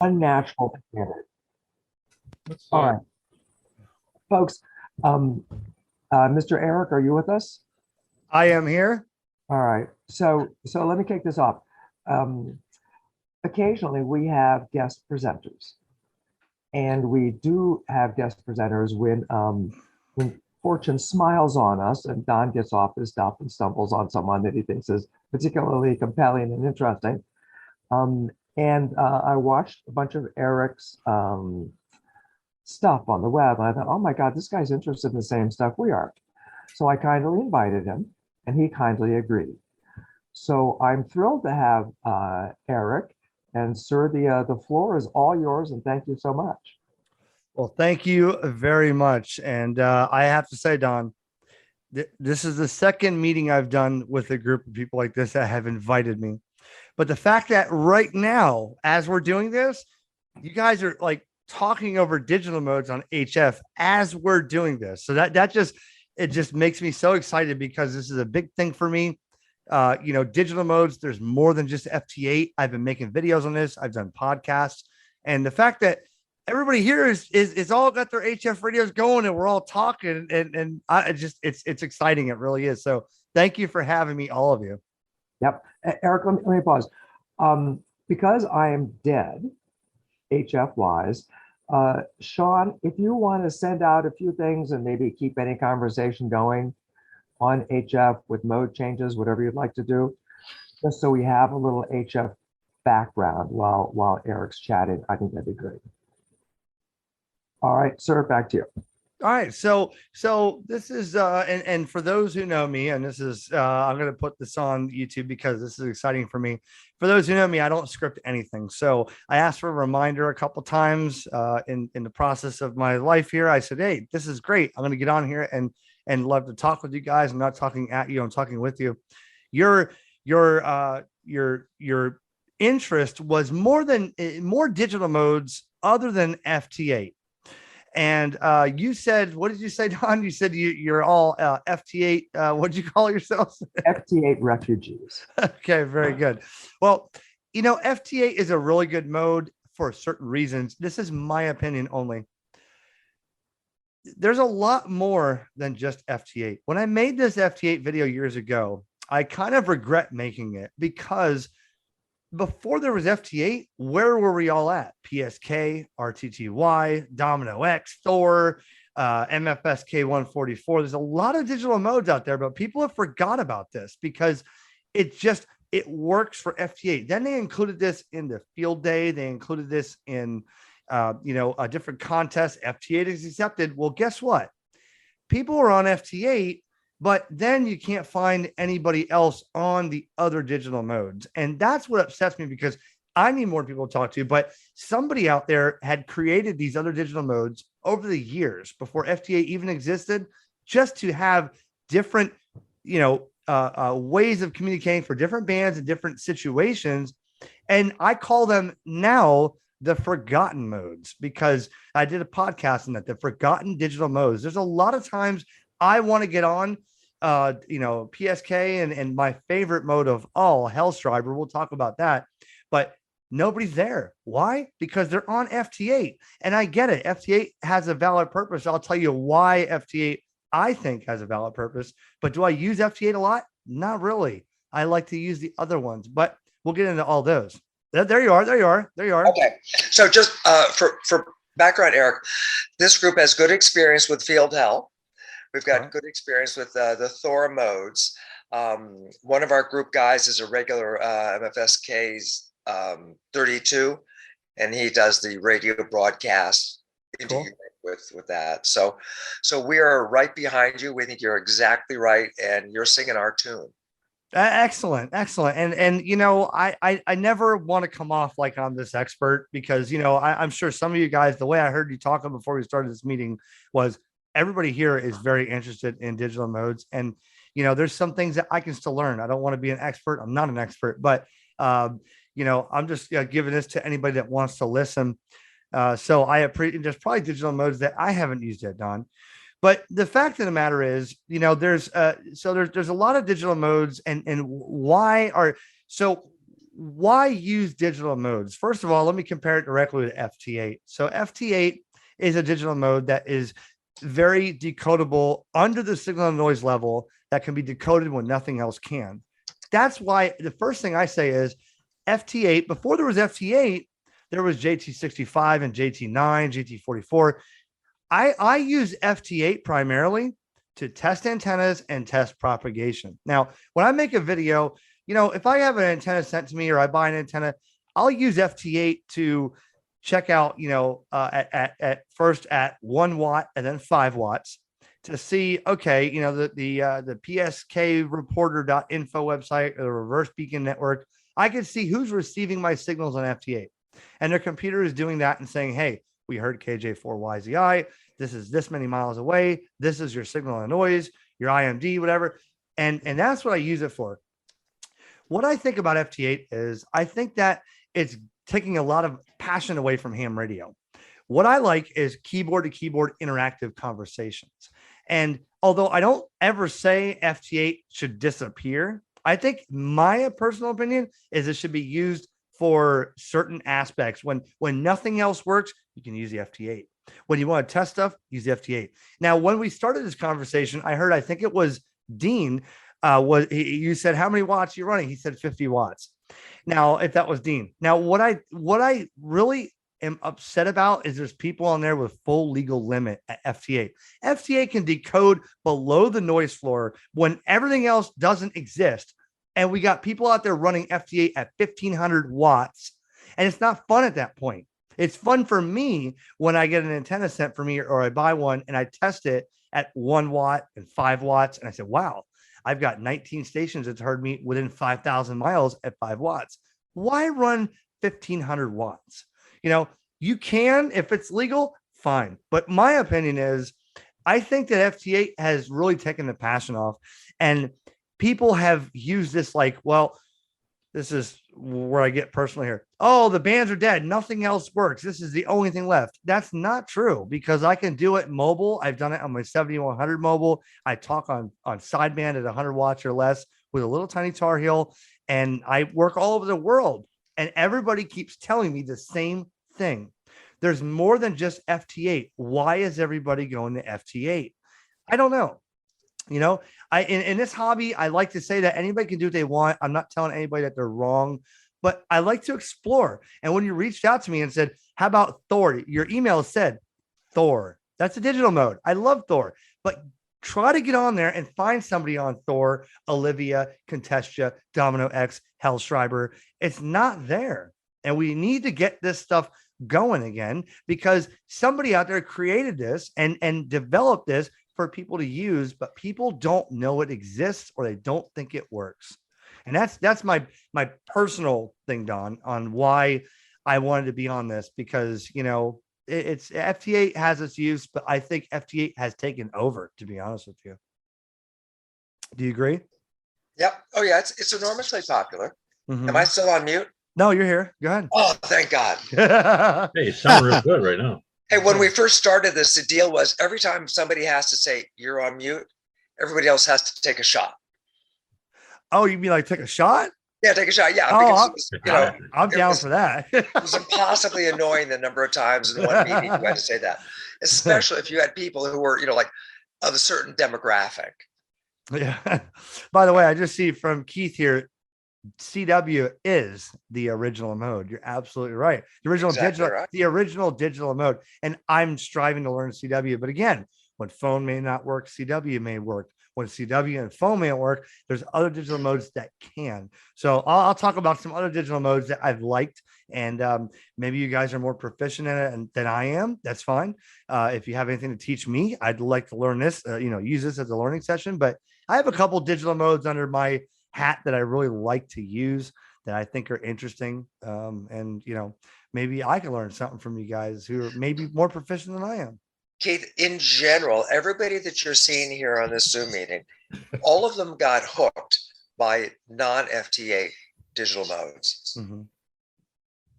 unnatural to get it. Let's All see. right, folks. Um, Mr. Eric, are you with us? I am here. All right. So let me kick this off. Um, Occasionally we have guest presenters, and we do have guest presenters when fortune smiles on us and Don gets off his stuff and stumbles on someone that he thinks is particularly compelling and interesting. Um, and I watched a bunch of Eric's stuff on the web, and I thought, oh my God, this guy's interested in the same stuff we are. So I kindly invited him, and he kindly agreed. So I'm thrilled to have Eric. And sir, the floor is all yours, and thank you so much. Well, thank you very much. And I have to say, Don, this is the second meeting I've done with a group of people like this that have invited me. But the fact that right now, as we're doing this, you guys are like talking over digital modes on HF as we're doing this. So that just it just makes me so excited because this is a big thing for me. Digital modes, there's more than just FT8. I've been making videos on this. I've done podcasts. And the fact that everybody here is all got their HF radios going and we're all talking and I just it's exciting. It really is. So thank you for having me, all of you. Yep. Eric, let me pause. Because I am dead, HF wise, Sean, if you want to send out a few things and maybe keep any conversation going on HF with mode changes, whatever you'd like to do, just so we have a little HF background while Eric's chatting, I think that'd be great. All right, sir, back to you. All right, so this is and for those who know me, and this is I'm going to put this on YouTube because this is exciting for me. For those who know me, I don't script anything. So I asked for a reminder a couple times in the process of my life here. I said, "Hey, this is great. I'm going to get on here and love to talk with you guys. I'm not talking at you. I'm talking with you. Your your interest was more digital modes other than FT8." And you said, what did you say, Don? You said you're all FT8. What did you call yourselves? FT8 refugees. Okay, very good. Well, FT8 is a really good mode for certain reasons. This is my opinion only. There's a lot more than just FT8. When I made this FT8 video years ago, I kind of regret making it because before there was FT8, where were we all at? PSK, RTTY, Domino X, Thor, MFSK 144. There's a lot of digital modes out there, but people have forgot about this because it works for FT8. Then they included this in the field day. They included this in, a different contest. FT8 is accepted. Well, guess what? People are on FT8, but then you can't find anybody else on the other digital modes. And that's what upsets me because I need more people to talk to, but somebody out there had created these other digital modes over the years before FT8 even existed, just to have different, ways of communicating for different bands and different situations. And I call them now the forgotten modes because I did a podcast on that, the forgotten digital modes. There's a lot of times I want to get on, PSK and my favorite mode of all, Hellstriber. We'll talk about that, but nobody's there. Why? Because they're on FT8, and I get it. FT8 has a valid purpose. I'll tell you why FT8 I think has a valid purpose. But do I use FT8 a lot? Not really. I like to use the other ones, but we'll get into all those. There you are. There you are. There you are. Okay. So just for background, Eric, this group has good experience with Field Hell. We've got good experience with the Thor modes. One of our group guys is a regular MFSK's 32, and he does the radio broadcast with that. So we are right behind you. We think you're exactly right, and you're singing our tune. Excellent. And I never want to come off like I'm this expert because I'm sure some of you guys, the way I heard you talking before we started this meeting was everybody here is very interested in digital modes, and there's some things that I can still learn. I don't want to be an expert. I'm not an expert, but I'm just giving this to anybody that wants to listen. So there's probably digital modes that I haven't used yet, Don. But the fact of the matter is, there's a lot of digital modes, and why use digital modes? First of all, let me compare it directly to FT8. So FT8 is a digital mode that is very decodable under the signal and noise level that can be decoded when nothing else can. That's why the first thing I say is FT8, before there was FT8, there was JT65 and JT9, JT44. I use FT8 primarily to test antennas and test propagation. Now, when I make a video, if I have an antenna sent to me or I buy an antenna, I'll use FT8 to check out, at first at 1 watt and then 5 watts to see, okay, the pskreporter.info website or the reverse beacon network, I can see who's receiving my signals on FT8. And their computer is doing that and saying, hey, we heard KJ4YZI. This is this many miles away. This is your signal and noise, your IMD, whatever. And that's what I use it for. What I think about FT8 is I think that it's taking a lot of passion away from ham radio. What I like is keyboard to keyboard interactive conversations. And although I don't ever say FT8 should disappear, I think my personal opinion is it should be used for certain aspects. When nothing else works, you can use the FT8. When you want to test stuff, use the FT8. Now, when we started this conversation, I think it was Dean, you said, how many watts you're running? He said 50 watts. Now, if that was Dean. Now, what I really am upset about is there's people on there with full legal limit at FT8. FT8 can decode below the noise floor when everything else doesn't exist. And we got people out there running FT8 at 1500 watts. And it's not fun at that point. It's fun for me when I get an antenna sent for me or I buy one and I test it at 1 watt and 5 watts. And I said, wow, I've got 19 stations that's heard me within 5,000 miles at 5 watts. Why run 1500 watts? You can, if it's legal, fine. But my opinion is, I think that FT8 has really taken the passion off, and people have used this like, well, this is where I get personal here. Oh, the bands are dead. Nothing else works. This is the only thing left. That's not true, because I can do it mobile. I've done it on my 7100 mobile. I talk on sideband at 100 watts or less with a little tiny Tar Heel, and I work all over the world. And everybody keeps telling me the same thing. There's more than just FT8. Why is everybody going to FT8? I don't know. In this hobby, I like to say that anybody can do what they want. I'm not telling anybody that they're wrong, but I like to explore. And when you reached out to me and said, how about Thor? Your email said Thor. That's a digital mode. I love Thor, but try to get on there and find somebody on Thor, Olivia, Contestia, Domino X, Hellschreiber. It's not there. And we need to get this stuff going again, because somebody out there created this and developed this for people to use, but people don't know it exists or they don't think it works. And that's my personal thing, Don, on why I wanted to be on this, because it's FT8 has its use, but I think FT8 has taken over, to be honest with you. Do you agree? Yep. Oh yeah, it's enormously popular. Mm-hmm. Am I still on mute? No, you're here. Go ahead. Oh, thank God. Hey, you sound real good right now. Hey, when we first started this, the deal was every time somebody has to say you're on mute, everybody else has to take a shot. Oh, you mean like take a shot? Yeah, take a shot. Yeah. Oh, because, I'm down for that. It was impossibly annoying the number of times in one meeting you had to say that, especially if you had people who were, like of a certain demographic. Yeah. By the way, I just see from Keith here, CW is the original mode. You're absolutely right. The original digital, right. The original digital mode. And I'm striving to learn CW. But again, when phone may not work, CW may work. When CW and phone may work, there's other digital modes that can. So I'll talk about some other digital modes that I've liked. And maybe you guys are more proficient in it than I am. That's fine. If you have anything to teach me, I'd like to learn this, use this as a learning session. But I have a couple digital modes under my hat that I really like to use that I think are interesting. And maybe I can learn something from you guys who are maybe more proficient than I am. Keith, in general, everybody that you're seeing here on this Zoom meeting, all of them got hooked by non-FT8 digital modes. Mm-hmm.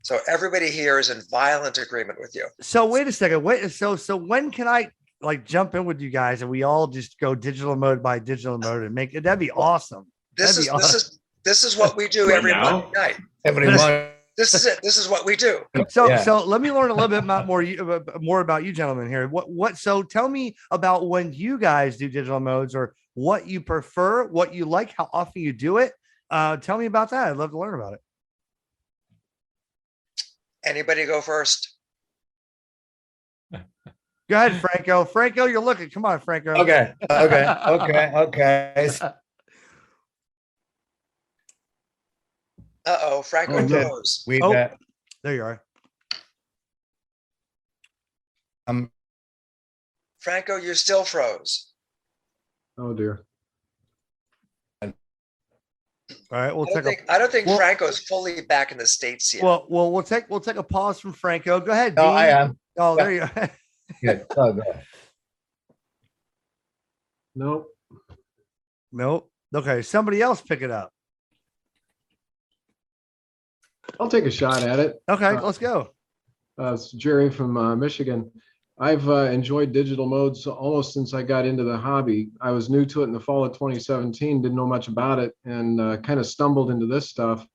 So everybody here is in violent agreement with you. So wait a second. So when can I jump in with you guys and we all just go digital mode by digital mode and make it? That'd be awesome. This This is what we do Right every now? Monday night. Every month. This is it. This is what we do. So, Yeah. so let me learn a little bit more about you gentlemen here. So tell me about when you guys do digital modes, or what you prefer, what you like, how often you do it. Tell me about that. I'd love to learn about it. Anybody go first? Go ahead, Franco. Franco, you're looking. Come on, Franco. Okay. Uh-oh, Franco Oh, no. froze. We Oh. There you are. Franco, you still froze. Oh dear. All right, I don't think well- Franco's fully back in the States yet. Well, we'll take a pause from Franco. Go ahead, No, Dean. I am. Oh, there you are. Good. Oh, good. Nope. Nope. Okay, somebody else pick it up. I'll take a shot at it. Okay, let's go. It's Jerry from Michigan. I've enjoyed digital modes almost since I got into the hobby. I was new to it in the fall of 2017, didn't know much about it, and kind of stumbled into this stuff.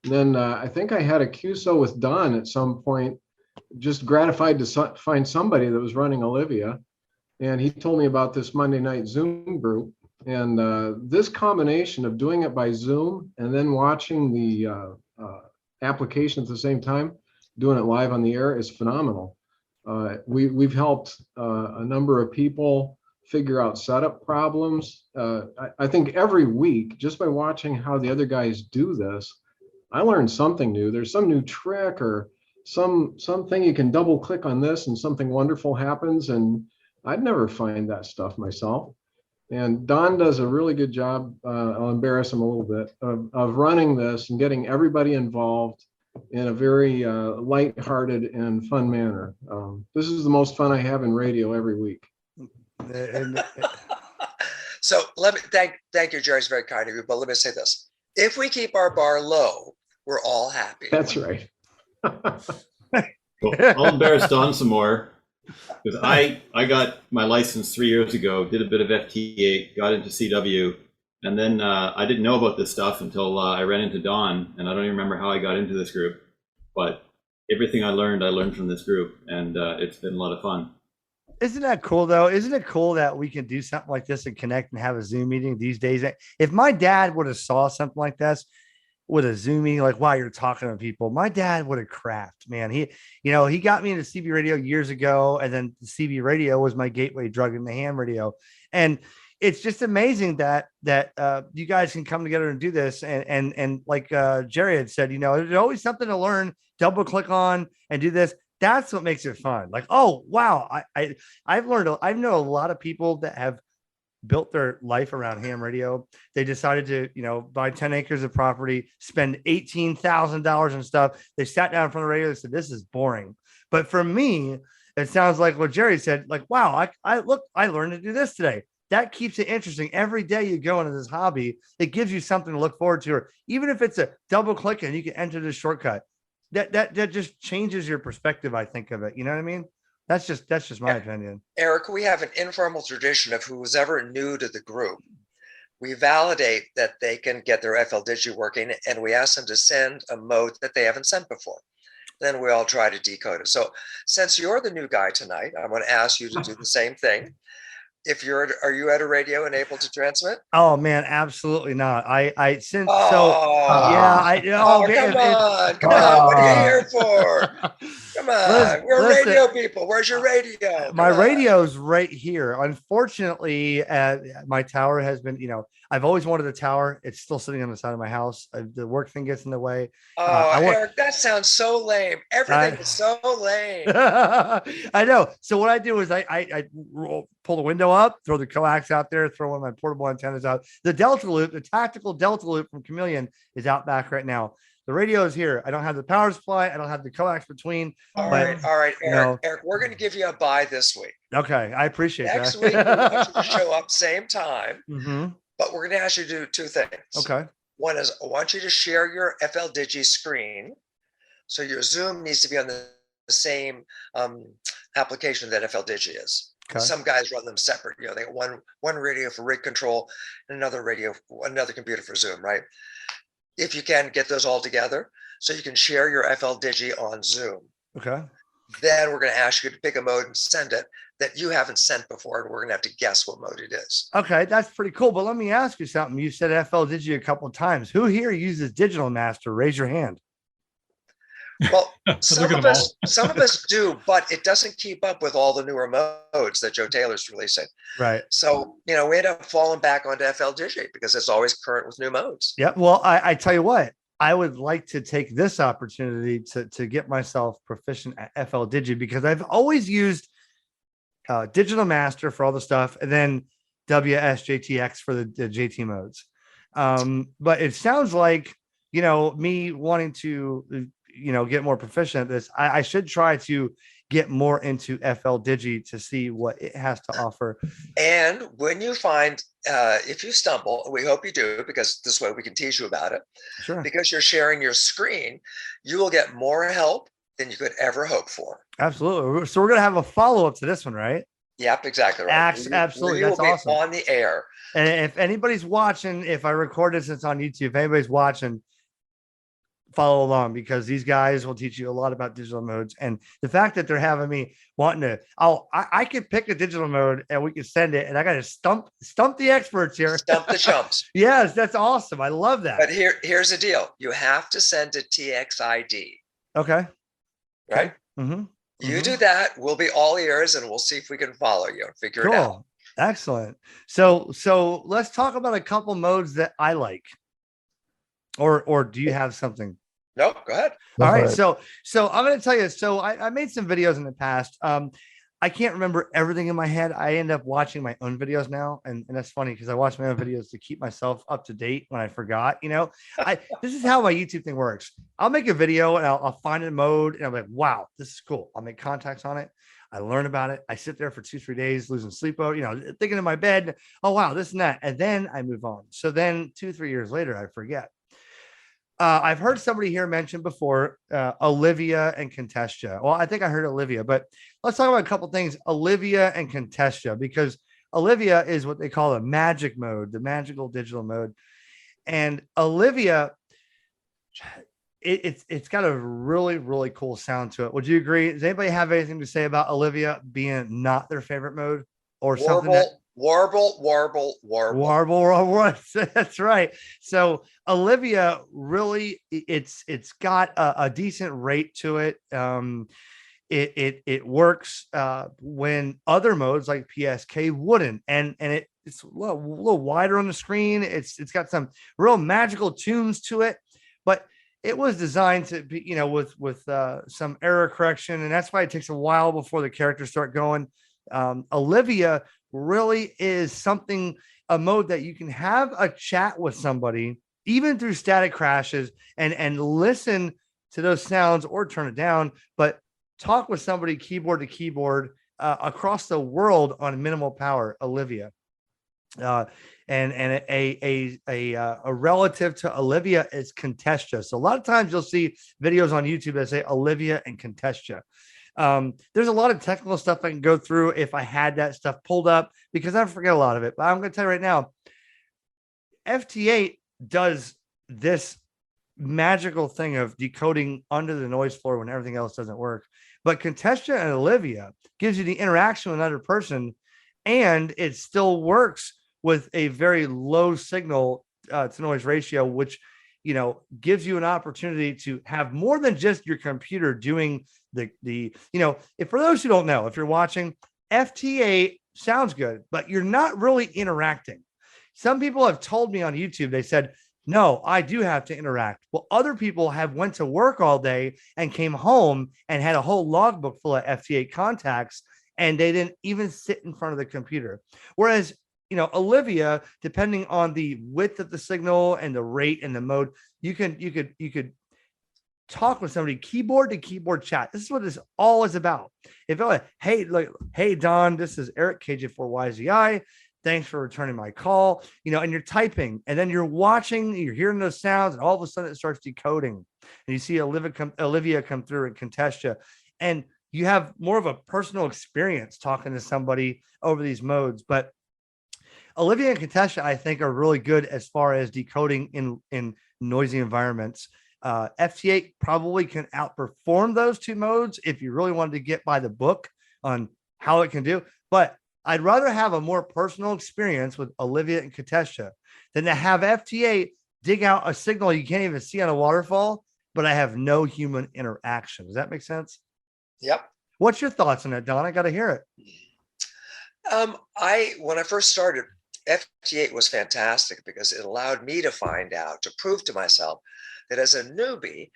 And then I think I had a QSO with Don at some point, just gratified to find somebody that was running Olivia. And he told me about this Monday night Zoom group. And this combination of doing it by Zoom and then watching the application at the same time, doing it live on the air, is phenomenal. We've helped a number of people figure out setup problems. I think every week, just by watching how the other guys do this, I learned something new. There's some new trick or something you can double click on this and something wonderful happens. And I'd never find that stuff myself. And Don does a really good job, I'll embarrass him a little bit, of running this and getting everybody involved in a very lighthearted and fun manner. This is the most fun I have in radio every week. So let me thank you, Jerry. It's very kind of you. But let me say this: if we keep our bar low, we're all happy. That's right. Well, I'll embarrass Don some more, because I got my license 3 years ago, did a bit of FT8, got into CW, and then I didn't know about this stuff until I ran into Don, and I don't even remember how I got into this group, but everything I learned from this group, and it's been a lot of fun. Isn't that cool though? Isn't it cool that we can do something like this and connect and have a Zoom meeting these days? If my dad would have saw something like this with a Zoom meeting, like while you're talking to people, my dad would have cracked, man. He got me into CB radio years ago, and then CB radio was my gateway drug into ham radio. And it's just amazing that you guys can come together and do this. And like Jerry had said, there's always something to learn, double click on and do this. That's what makes it fun. Like, oh, wow. I've known a lot of people that have built their life around ham radio. They decided to, buy 10 acres of property, spend $18,000 on stuff. They sat down in front of the radio and said, this is boring. But for me, it sounds like what Jerry said, like, wow, I learned to do this today. That keeps it interesting. Every day you go into this hobby, it gives you something to look forward to, or even if it's a double click and you can enter the shortcut, that just changes your perspective, I think, of it. You know what I mean? That's just my opinion. Eric, we have an informal tradition of who's ever new to the group. We validate that they can get their FLDigi working, and we ask them to send a mode that they haven't sent before. Then we all try to decode it. So since you're the new guy tonight, I'm going to ask you to do the same thing. Are you at a radio and able to transmit? Oh man, absolutely not. Oh, come on. What are you here for? Come on, we're radio people. Where's your radio? My radio's right here. Unfortunately, my tower has been, I've always wanted a tower. It's still sitting on the side of my house. The work thing gets in the way. Eric, that sounds so lame. Everything is so lame. I know. So what I do is I pull the window up, throw the coax out there, throw one of my portable antennas out. The Delta Loop, the tactical Delta Loop from Chameleon is out back right now. The radio is here. I don't have the power supply. I don't have the coax between. All right, Eric, we're going to give you a bye this week. Okay, I appreciate Next that. week, we want you to show up same time, Mm-hmm. but we're going to ask you to do two things. Okay. One is I want you to share your FLDigi screen. So your Zoom needs to be on the same application that FLDigi is. Okay. Some guys run them separate. They got one radio for rig control and another computer for Zoom, right? if you can get those all together, so you can share your FL Digi on Zoom. Okay. Then we're going to ask you to pick a mode and send it that you haven't sent before, and we're going to have to guess what mode it is. Okay, that's pretty cool. But let me ask you something. You said FL Digi a couple of times. Who here uses Digital Master? Raise your hand. Well, some of us do, but it doesn't keep up with all the newer modes that Joe Taylor's releasing. Right. So, we end up falling back onto FL Digi because it's always current with new modes. Yeah. Well, I tell you what, I would like to take this opportunity to get myself proficient at FL Digi, because I've always used Digital Master for all the stuff, and then WSJTX for the JT modes. But it sounds like, me wanting to, get more proficient at this, I should try to get more into FL Digi to see what it has to offer. And when you find, if you stumble, we hope you do, because this way we can tease you about it. Sure. Because you're sharing your screen, you will get more help than you could ever hope for. Absolutely. So we're going to have a follow-up to this one, right? Yep, exactly right. Absolutely. You That's will be awesome. on the air. And if anybody's watching, if I record this, it's on YouTube. If anybody's watching, follow along, because these guys will teach you a lot about digital modes. And the fact that they're having me wanting to, I could pick a digital mode and we could send it, and I got to stump the experts here. Stump the chumps. Yes, that's awesome. I love that. But here's the deal. You have to send a TXID. Okay. Right? Mm-hmm. You do that, we'll be all ears, and we'll see if we can follow you and figure it out. Excellent. So let's talk about a couple modes that I like. Or do you have something? No, go ahead. All right. So I'm going to tell you. So I made some videos in the past. I can't remember everything in my head. I end up watching my own videos now. And that's funny, because I watch my own videos to keep myself up to date when I forgot. This is how my YouTube thing works. I'll make a video and I'll find a mode and I'm like, wow, this is cool. I'll make contacts on it. I learn about it. I sit there for 2-3 days, losing sleep over, thinking in my bed, oh, wow, this and that. And then I move on. So then 2-3 years later, I forget. I've heard somebody here mention before, Olivia and Contestia. Well, I think I heard Olivia, but let's talk about a couple things, Olivia and Contestia, because Olivia is what they call a magic mode, the magical digital mode. And Olivia, it's got a really, really cool sound to it. Would you agree? Does anybody have anything to say about Olivia being not their favorite mode, or something that warble? That's right. So Olivia, really, it's got a decent rate to it. It works when other modes like PSK wouldn't, and it's a little wider on the screen. It's got some real magical tunes to it, but it was designed to be, with some error correction, and that's why it takes a while before the characters start going. Olivia really is a mode that you can have a chat with somebody, even through static crashes, and listen to those sounds or turn it down, but talk with somebody keyboard to keyboard across the world on minimal power. Olivia. And a relative to Olivia is Contestia. So a lot of times you'll see videos on YouTube that say Olivia and Contestia. There's a lot of technical stuff I can go through if I had that stuff pulled up, because I forget a lot of it. But I'm going to tell you right now, FT8 does this magical thing of decoding under the noise floor when everything else doesn't work. But Contestia and Olivia gives you the interaction with another person, and it still works with a very low signal to noise ratio, which gives you an opportunity to have more than just your computer doing if, for those who don't know, if you're watching, FT8 sounds good, but you're not really interacting. Some people have told me on YouTube, they said, no, I do have to interact. Well, other people have went to work all day and came home and had a whole logbook full of FT8 contacts, and they didn't even sit in front of the computer. Whereas Olivia, depending on the width of the signal and the rate and the mode, you could talk with somebody keyboard to keyboard chat. This is what this all is about. Hey Don, this is Eric KJ4YZI. Thanks for returning my call. And you're typing, and then you're watching, you're hearing those sounds, and all of a sudden it starts decoding, and you see Olivia come through and Contestia, and you have more of a personal experience talking to somebody over these modes. But Olivia and Contestia, I think, are really good as far as decoding in noisy environments. FT8 probably can outperform those two modes if you really wanted to get by the book on how it can do. But I'd rather have a more personal experience with Olivia and Katesha than to have FT8 dig out a signal you can't even see on a waterfall, but I have no human interaction. Does that make sense? Yep. What's your thoughts on that, Don? I got to hear it. When I first started, FT8 was fantastic because it allowed me to find out, to prove to myself that as a newbie,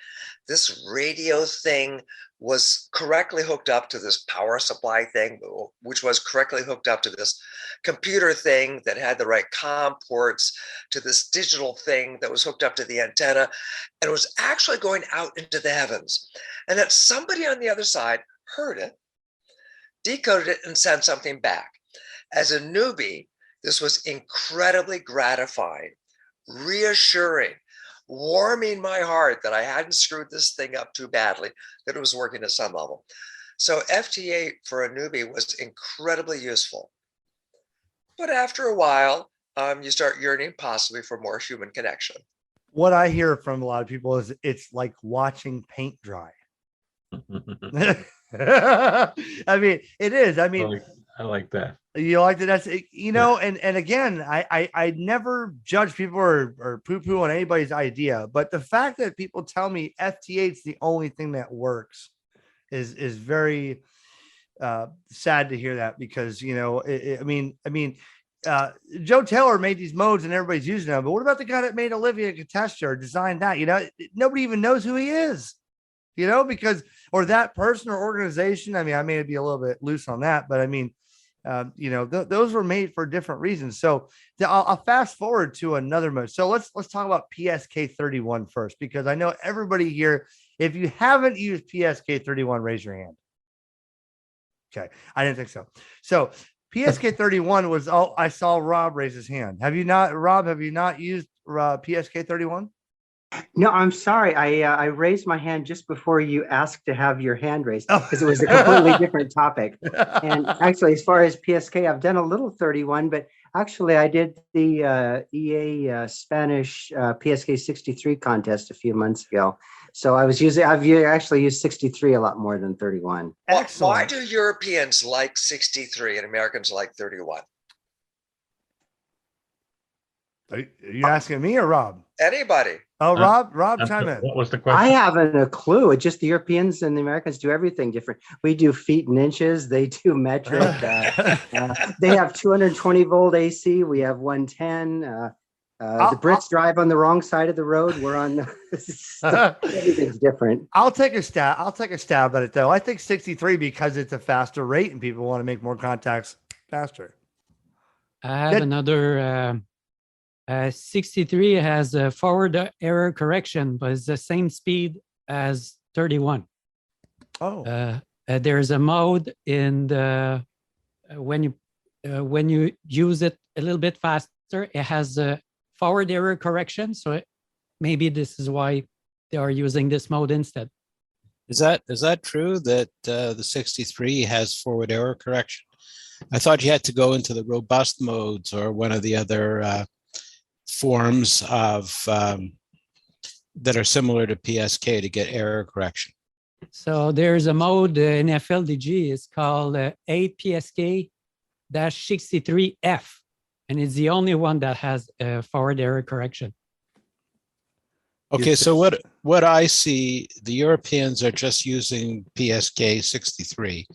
this radio thing was correctly hooked up to this power supply thing, which was correctly hooked up to this computer thing that had the right COM ports, to this digital thing that was hooked up to the antenna, and it was actually going out into the heavens. And that somebody on the other side heard it, decoded it, and sent something back. As a newbie, this was incredibly gratifying, reassuring, warming my heart that I hadn't screwed this thing up too badly, that it was working at some level. So FT8 for a newbie was incredibly useful. But after a while, you start yearning possibly for more human connection. What I hear from a lot of people is it's like watching paint dry. I mean, it is. I mean, I like that. You like that? That's, you know, and again, I never judge people or poo-poo on anybody's idea, but the fact that people tell me FT8 is the only thing that works is very sad to hear that, because, you know, I mean, Joe Taylor made these modes and everybody's using them, but what about the guy that made Olivia Katesha or designed that? You know, nobody even knows who he is, you know, because, or that person or organization. I mean, I may be a little bit loose on that, but I mean, you know, those were made for different reasons. So I'll fast forward to another mode. So let's talk about PSK31 first, because I know everybody here, if you haven't used PSK31, raise your hand. Okay. I didn't think so. So PSK31 was all I saw. Rob raise his hand. Have you not, Rob, have you not used PSK31? No, I'm sorry. I raised my hand just before you asked to have your hand raised, because it was a completely different topic. And actually, as far as PSK, I've done a little 31, but actually I did the EA Spanish PSK 63 contest a few months ago. So I've actually used 63 a lot more than 31. Excellent. Why do Europeans like 63 and Americans like 31? Are you asking me or Rob? Anybody? Oh, Rob, chime in. What was the question? I haven't a clue. It's just the Europeans and the Americans do everything different. We do feet and inches. They do metric. They have 220 volt AC. We have 110. The Brits drive on the wrong side of the road. We're on everything's different. I'll take a stab at it, though. I think 63 because it's a faster rate and people want to make more contacts faster. I have another 63 has a forward error correction, but it's the same speed as 31. Oh, there's a mode in the when you use it a little bit faster, it has a forward error correction. So maybe this is why they are using this mode instead. Is that true that the 63 has forward error correction? I thought you had to go into the robust modes or one of the other forms of that are similar to PSK to get error correction. So there's a mode in FLDG. It's called APSK-63F, and it's the only one that has a forward error correction. Okay, so what I see, the Europeans are just using PSK 63.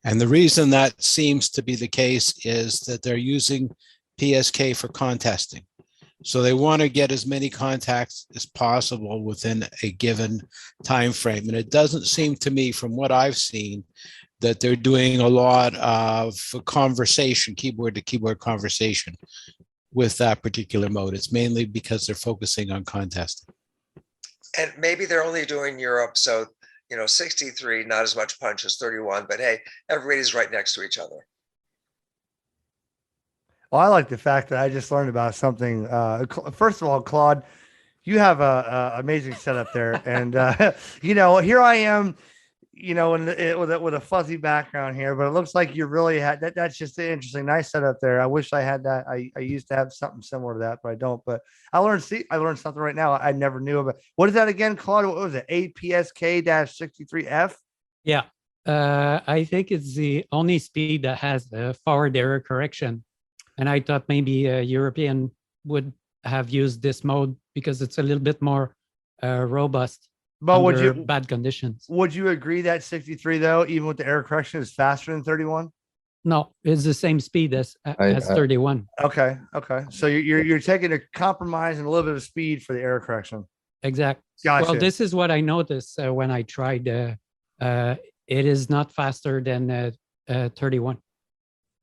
And the reason that seems to be the case is that they're using PSK for contesting. So they want to get as many contacts as possible within a given time frame. And it doesn't seem to me, from what I've seen, that they're doing a lot of conversation, keyboard to keyboard conversation with that particular mode. It's mainly because they're focusing on contesting. And maybe they're only doing Europe, so 63, not as much punch as 31, but hey, everybody's right next to each other. well, I like the fact that I just learned about something. First of all, Claude, you have a amazing setup there, and here I am. you know, with a fuzzy background here, but it looks like you really had that. That's just interesting. Nice setup there. I wish I had that. I used to have something similar to that, but I don't. But I learned something right now I never knew about. What is that again, Claude? What was it? APSK-63F? Yeah. I think it's the only speed that has the forward error correction. And I thought maybe a European would have used this mode because it's a little bit more robust. But under bad conditions. Would you agree that 63 though, even with the error correction, is faster than 31? No, it's the same speed as 31. Okay. So you're taking a compromise and a little bit of speed for the error correction. Exactly. Gotcha. Well, this is what I noticed when I tried. It is not faster than 31.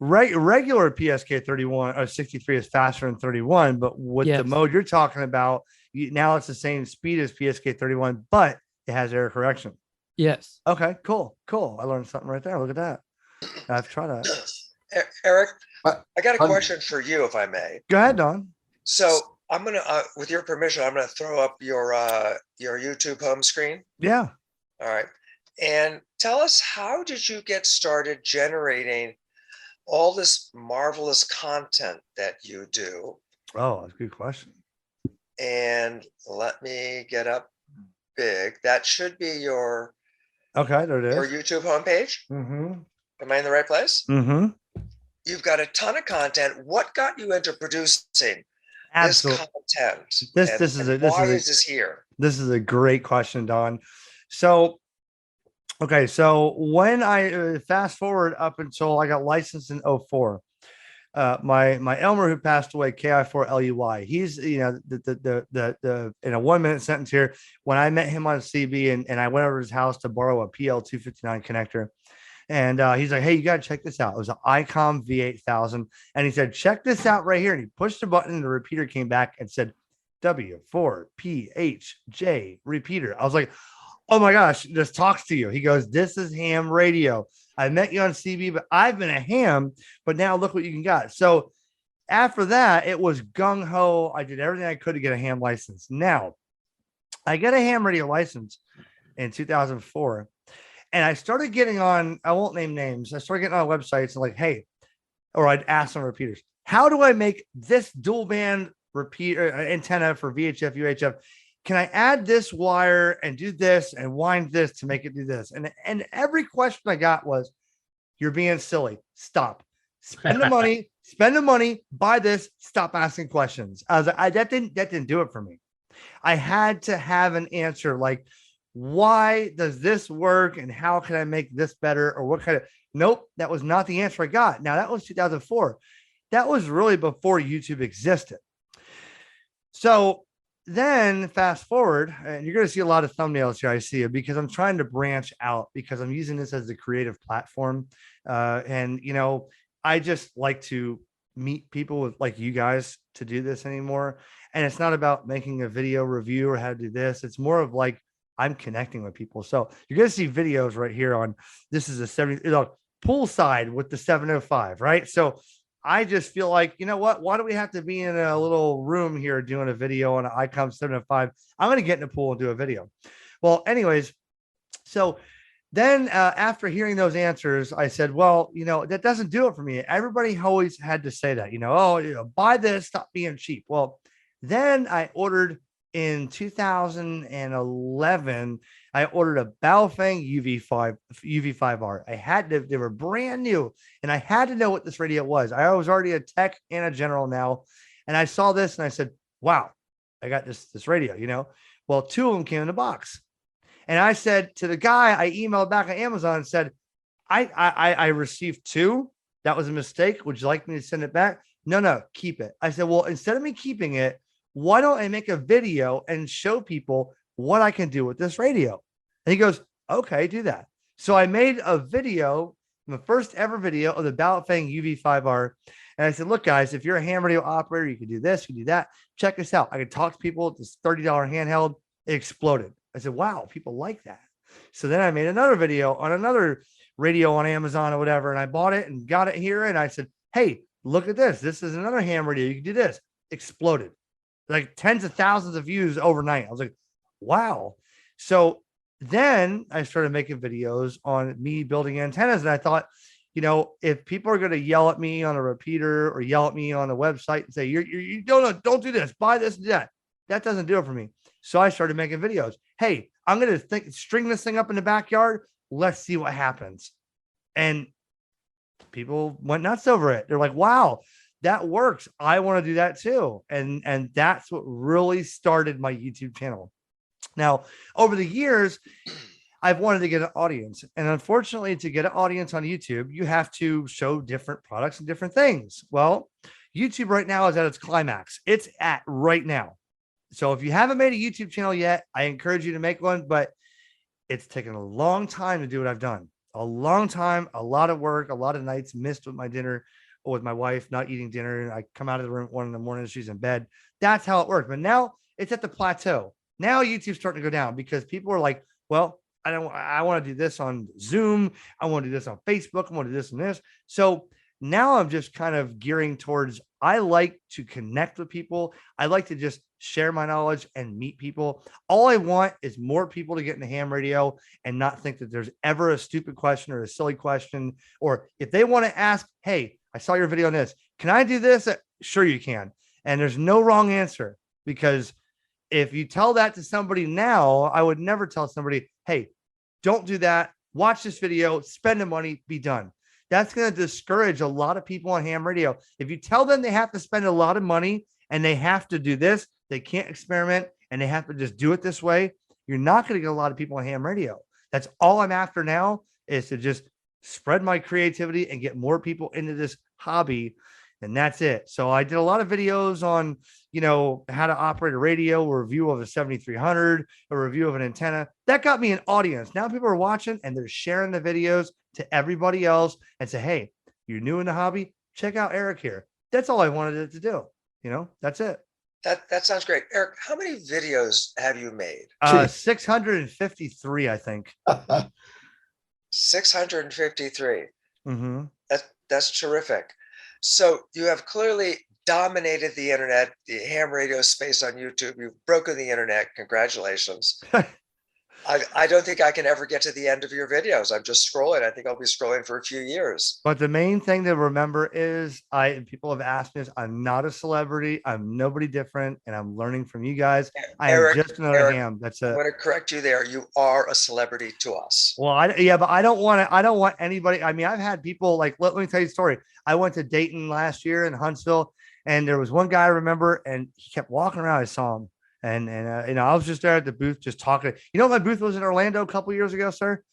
Regular PSK 31 or 63 is faster than 31, but with the mode you're talking about, now it's the same speed as PSK 31, but it has error correction. Yes. Okay, cool. I learned something right there. Look at that. I've tried that. Eric, I got a question for you, if I may. Go ahead, Don. So I'm gonna, with your permission, I'm gonna throw up your YouTube home screen. Yeah. All right. And tell us, how did you get started generating all this marvelous content that you do? Oh, that's a good question. And let me get up big. That should be your there it is. Your YouTube homepage. Mm-hmm. Am I in the right place? Mm-hmm. You've got a ton of content. What got you into producing this content? This is this here? This is a great question, Don. So when I fast forward up until I got licensed in 04, my Elmer, who passed away, KI4LUY, he's, you know, the in a 1 minute sentence here, when I met him on CB and I went over to his house to borrow a PL259 connector, and he's like, hey, you got to check this out. It was an ICOM V8000. And he said, check this out right here. And he pushed the button and the repeater came back and said, W4PHJ repeater. I was like, oh my gosh, this talks to you. He goes, this is ham radio. I met you on CB, but I've been a ham, but now look what you can got. So after that, it was gung ho. I did everything I could to get a ham license. Now I got a ham radio license in 2004. And I started getting on, I won't name names. I started getting on websites and like, hey, or I'd ask some repeaters, how do I make this dual band repeater antenna for VHF, UHF? Can I add this wire and do this and wind this to make it do this? And every question I got was, you're being silly. Stop. Spend the money, buy this, stop asking questions. I was like, that didn't do it for me. I had to have an answer like, why does this work and how can I make this better, or what kind of, nope, that was not the answer I got. Now that was 2004. That was really before YouTube existed. So then fast forward, and you're going to see a lot of thumbnails here. I see it because I'm trying to branch out because I'm using this as the creative platform. And, you know, I just like to meet people with like you guys to do this anymore. And it's not about making a video review or how to do this. It's more of like, I'm connecting with people. So you're going to see videos right here on, this is a 70, you know, poolside with the 705, right? So I just feel like, you know what? Why do we have to be in a little room here doing a video on an ICOM 705? I'm going to get in the pool and do a video. Well, anyways, so then after hearing those answers, I said, well, you know, that doesn't do it for me. Everybody always had to say that, you know, oh, you know, buy this, stop being cheap. Well, then I ordered in 2011, I ordered a Baofeng UV5R. I had to, they were brand new, and I had to know what this radio was. I was already a tech and a general now. And I saw this and I said, wow, I got this radio, you know. Well, two of them came in the box. And I said to the guy, I emailed back on Amazon and said, I received two. That was a mistake. Would you like me to send it back? No, keep it. I said, well, instead of me keeping it, why don't I make a video and show people what I can do with this radio? And he goes, okay, do that. So I made a video, the first ever video of the Baofeng UV5R. And I said, look, guys, if you're a ham radio operator, you can do this, you can do that. Check this out. I could talk to people. This $30 handheld. It exploded. I said, wow, people like that. So then I made another video on another radio on Amazon or whatever. And I bought it and got it here. And I said, hey, look at this. This is another ham radio. You can do this. Exploded. Like tens of thousands of views overnight. I was like, wow. So then I started making videos on me building antennas. And I thought, if people are going to yell at me on a repeater or yell at me on a website and say, you don't do this, buy this, that doesn't do it for me. So I started making videos. Hey, I'm going to string this thing up in the backyard. Let's see what happens. And people went nuts over it. They're like, wow, that works. I want to do that too. And that's what really started my YouTube channel. Now, over the years, I've wanted to get an audience. And unfortunately, to get an audience on YouTube, you have to show different products and different things. Well, YouTube right now is at its climax. It's at right now. So if you haven't made a YouTube channel yet, I encourage you to make one, but it's taken a long time to do what I've done. A long time, a lot of work, a lot of nights missed with my dinner or with my wife, not eating dinner. I come out of the room at 1 a.m, she's in bed. That's how it worked. But now it's at the plateau. Now YouTube's starting to go down because people are like, well, I want to do this on Zoom. I want to do this on Facebook. I want to do this and this. So now I'm just kind of gearing towards, I like to connect with people. I like to just share my knowledge and meet people. All I want is more people to get into ham radio and not think that there's ever a stupid question or a silly question. Or if they want to ask, hey, I saw your video on this. Can I do this? Sure, you can. And there's no wrong answer, because if you tell that to somebody now, I would never tell somebody, hey, don't do that. Watch this video, spend the money, be done. That's going to discourage a lot of people on ham radio. If you tell them they have to spend a lot of money and they have to do this, they can't experiment and they have to just do it this way, you're not going to get a lot of people on ham radio. That's all I'm after now, is to just spread my creativity and get more people into this hobby. And that's it. So I did a lot of videos on, how to operate a radio, a review of a 7300, a review of an antenna. That got me an audience. Now people are watching and they're sharing the videos to everybody else and say, hey, you're new in the hobby, check out Eric here. That's all I wanted it to do. That's it. That sounds great. Eric, how many videos have you made? 653, I think. 653. Mm-hmm. That's terrific. So you have clearly dominated the internet, the ham radio space on YouTube. You've broken the internet. Congratulations. I don't think I can ever get to the end of your videos. I'm just scrolling. I think I'll be scrolling for a few years. But the main thing to remember is, people have asked me this, I'm not a celebrity. I'm nobody different. And I'm learning from you guys. I am just another ham. That's it. I'm going to correct you there. You are a celebrity to us. Well, but I don't want anybody. I mean, I've had people like, let me tell you a story. I went to Dayton last year in Huntsville, and there was one guy I remember, and he kept walking around. I saw him. And I was just there at the booth, just talking. My booth was in Orlando a couple years ago, sir,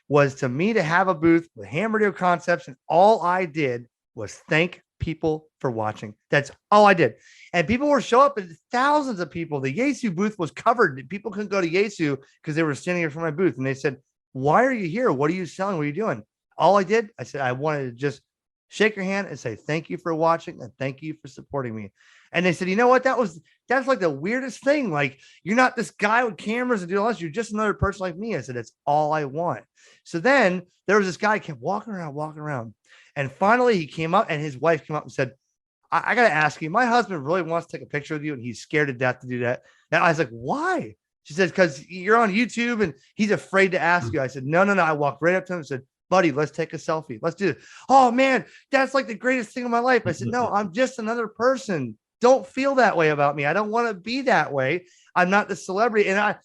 was to me to have a booth with HamRadioConcepts. And all I did was thank people for watching. That's all I did. And people were showing up, and thousands of people. The Yaesu booth was covered. People couldn't go to Yaesu because they were standing in front of my booth. And they said, why are you here? What are you selling? What are you doing? All I did, I said, I wanted to just shake your hand and say, thank you for watching and thank you for supporting me. And they said, you know what? That's like the weirdest thing. Like, you're not this guy with cameras and do all this. You're just another person like me. I said, that's all I want. So then there was this guy who kept walking around. And finally he came up, and his wife came up and said, I got to ask you, my husband really wants to take a picture with you, and he's scared to death to do that. And I was like, why? She says, because you're on YouTube and he's afraid to ask you. I said, no. I walked right up to him and said, buddy, let's take a selfie. Let's do it. Oh man, that's like the greatest thing in my life. I said, no, I'm just another person. Don't feel that way about me. I don't want to be that way. I'm not the celebrity. And I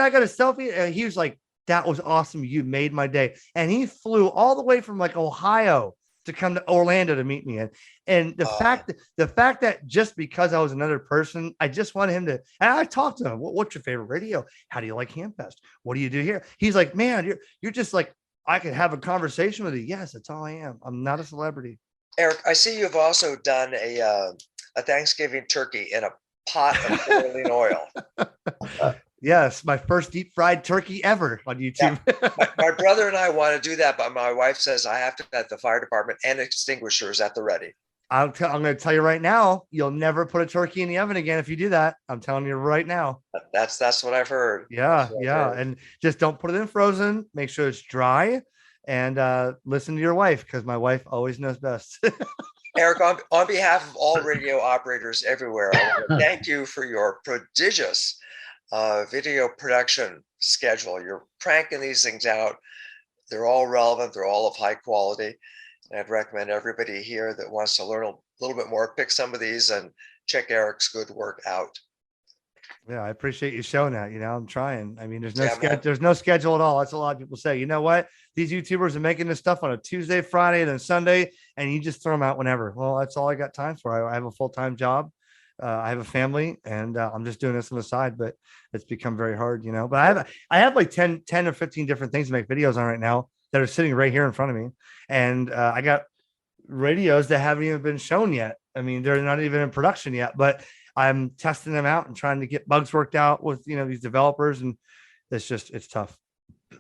got a selfie. And he was like, that was awesome. You made my day. And he flew all the way from like Ohio to come to Orlando to meet me. And the fact that just because I was another person, I just wanted him to, and I talked to him. What's your favorite radio? How do you like HamFest? What do you do here? He's like, man, you're just like, I could have a conversation with you. Yes, that's all I am. I'm not a celebrity. Eric, I see you've also done a Thanksgiving turkey in a pot of boiling oil. Yes, my first deep fried turkey ever on YouTube. Yeah. My brother and I want to do that, but my wife says I have to have the fire department and extinguishers at the ready. I'm going to tell you right now, you'll never put a turkey in the oven again if you do that. I'm telling you right now. That's what I've heard. Yeah. And just don't put it in frozen. Make sure it's dry, and listen to your wife, because my wife always knows best. Eric, on behalf of all radio operators everywhere, I want to thank you for your prodigious video production schedule. You're cranking these things out. They're all relevant. They're all of high quality. And I'd recommend everybody here that wants to learn a little bit more, pick some of these and check Eric's good work out. Yeah, I appreciate you showing that. I'm trying. I mean, Yeah, there's no schedule at all. That's a lot of people say. You know what? These YouTubers are making this stuff on a Tuesday, Friday, and then Sunday, and you just throw them out whenever. Well, that's all I got time for. I have a full-time job. I have a family, and I'm just doing this on the side, but it's become very hard, But I have like 10 or 15 different things to make videos on right now that are sitting right here in front of me. And I got radios that haven't even been shown yet. I mean, they're not even in production yet, but I'm testing them out and trying to get bugs worked out with, these developers. And it's tough.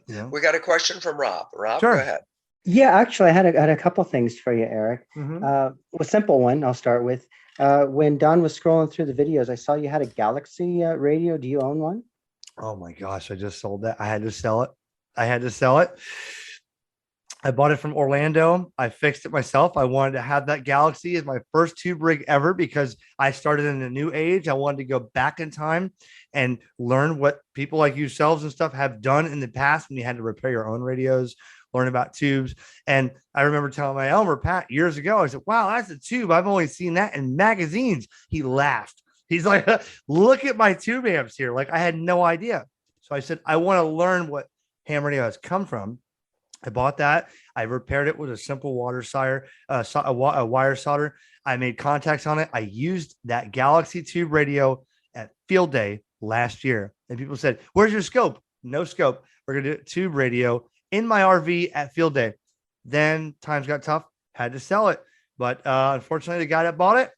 We got a question from Rob. Rob, Sure. Go ahead. Yeah, actually, I had a couple things for you, Eric. Mhm. A simple one I'll start with. When Don was scrolling through the videos, I saw you had a Galaxy radio. Do you own one? Oh my gosh, I just sold that. I had to sell it. I bought it from Orlando. I fixed it myself. I wanted to have that Galaxy as my first tube rig ever because I started in a new age. I wanted to go back in time and learn what people like yourselves and stuff have done in the past when you had to repair your own radios, learn about tubes. And I remember telling my Elmer Pat years ago, I said, wow, that's a tube. I've only seen that in magazines. He laughed. He's like, look at my tube amps here. Like I had no idea. So I said, I want to learn what ham radio has come from. I bought that. I repaired it with a simple wire solder. I made contacts on it. I used that Galaxy tube radio at field day last year. And people said, where's your scope? No scope. We're going to do tube radio in my RV at field day. Then times got tough, had to sell it. But unfortunately, the guy that bought it,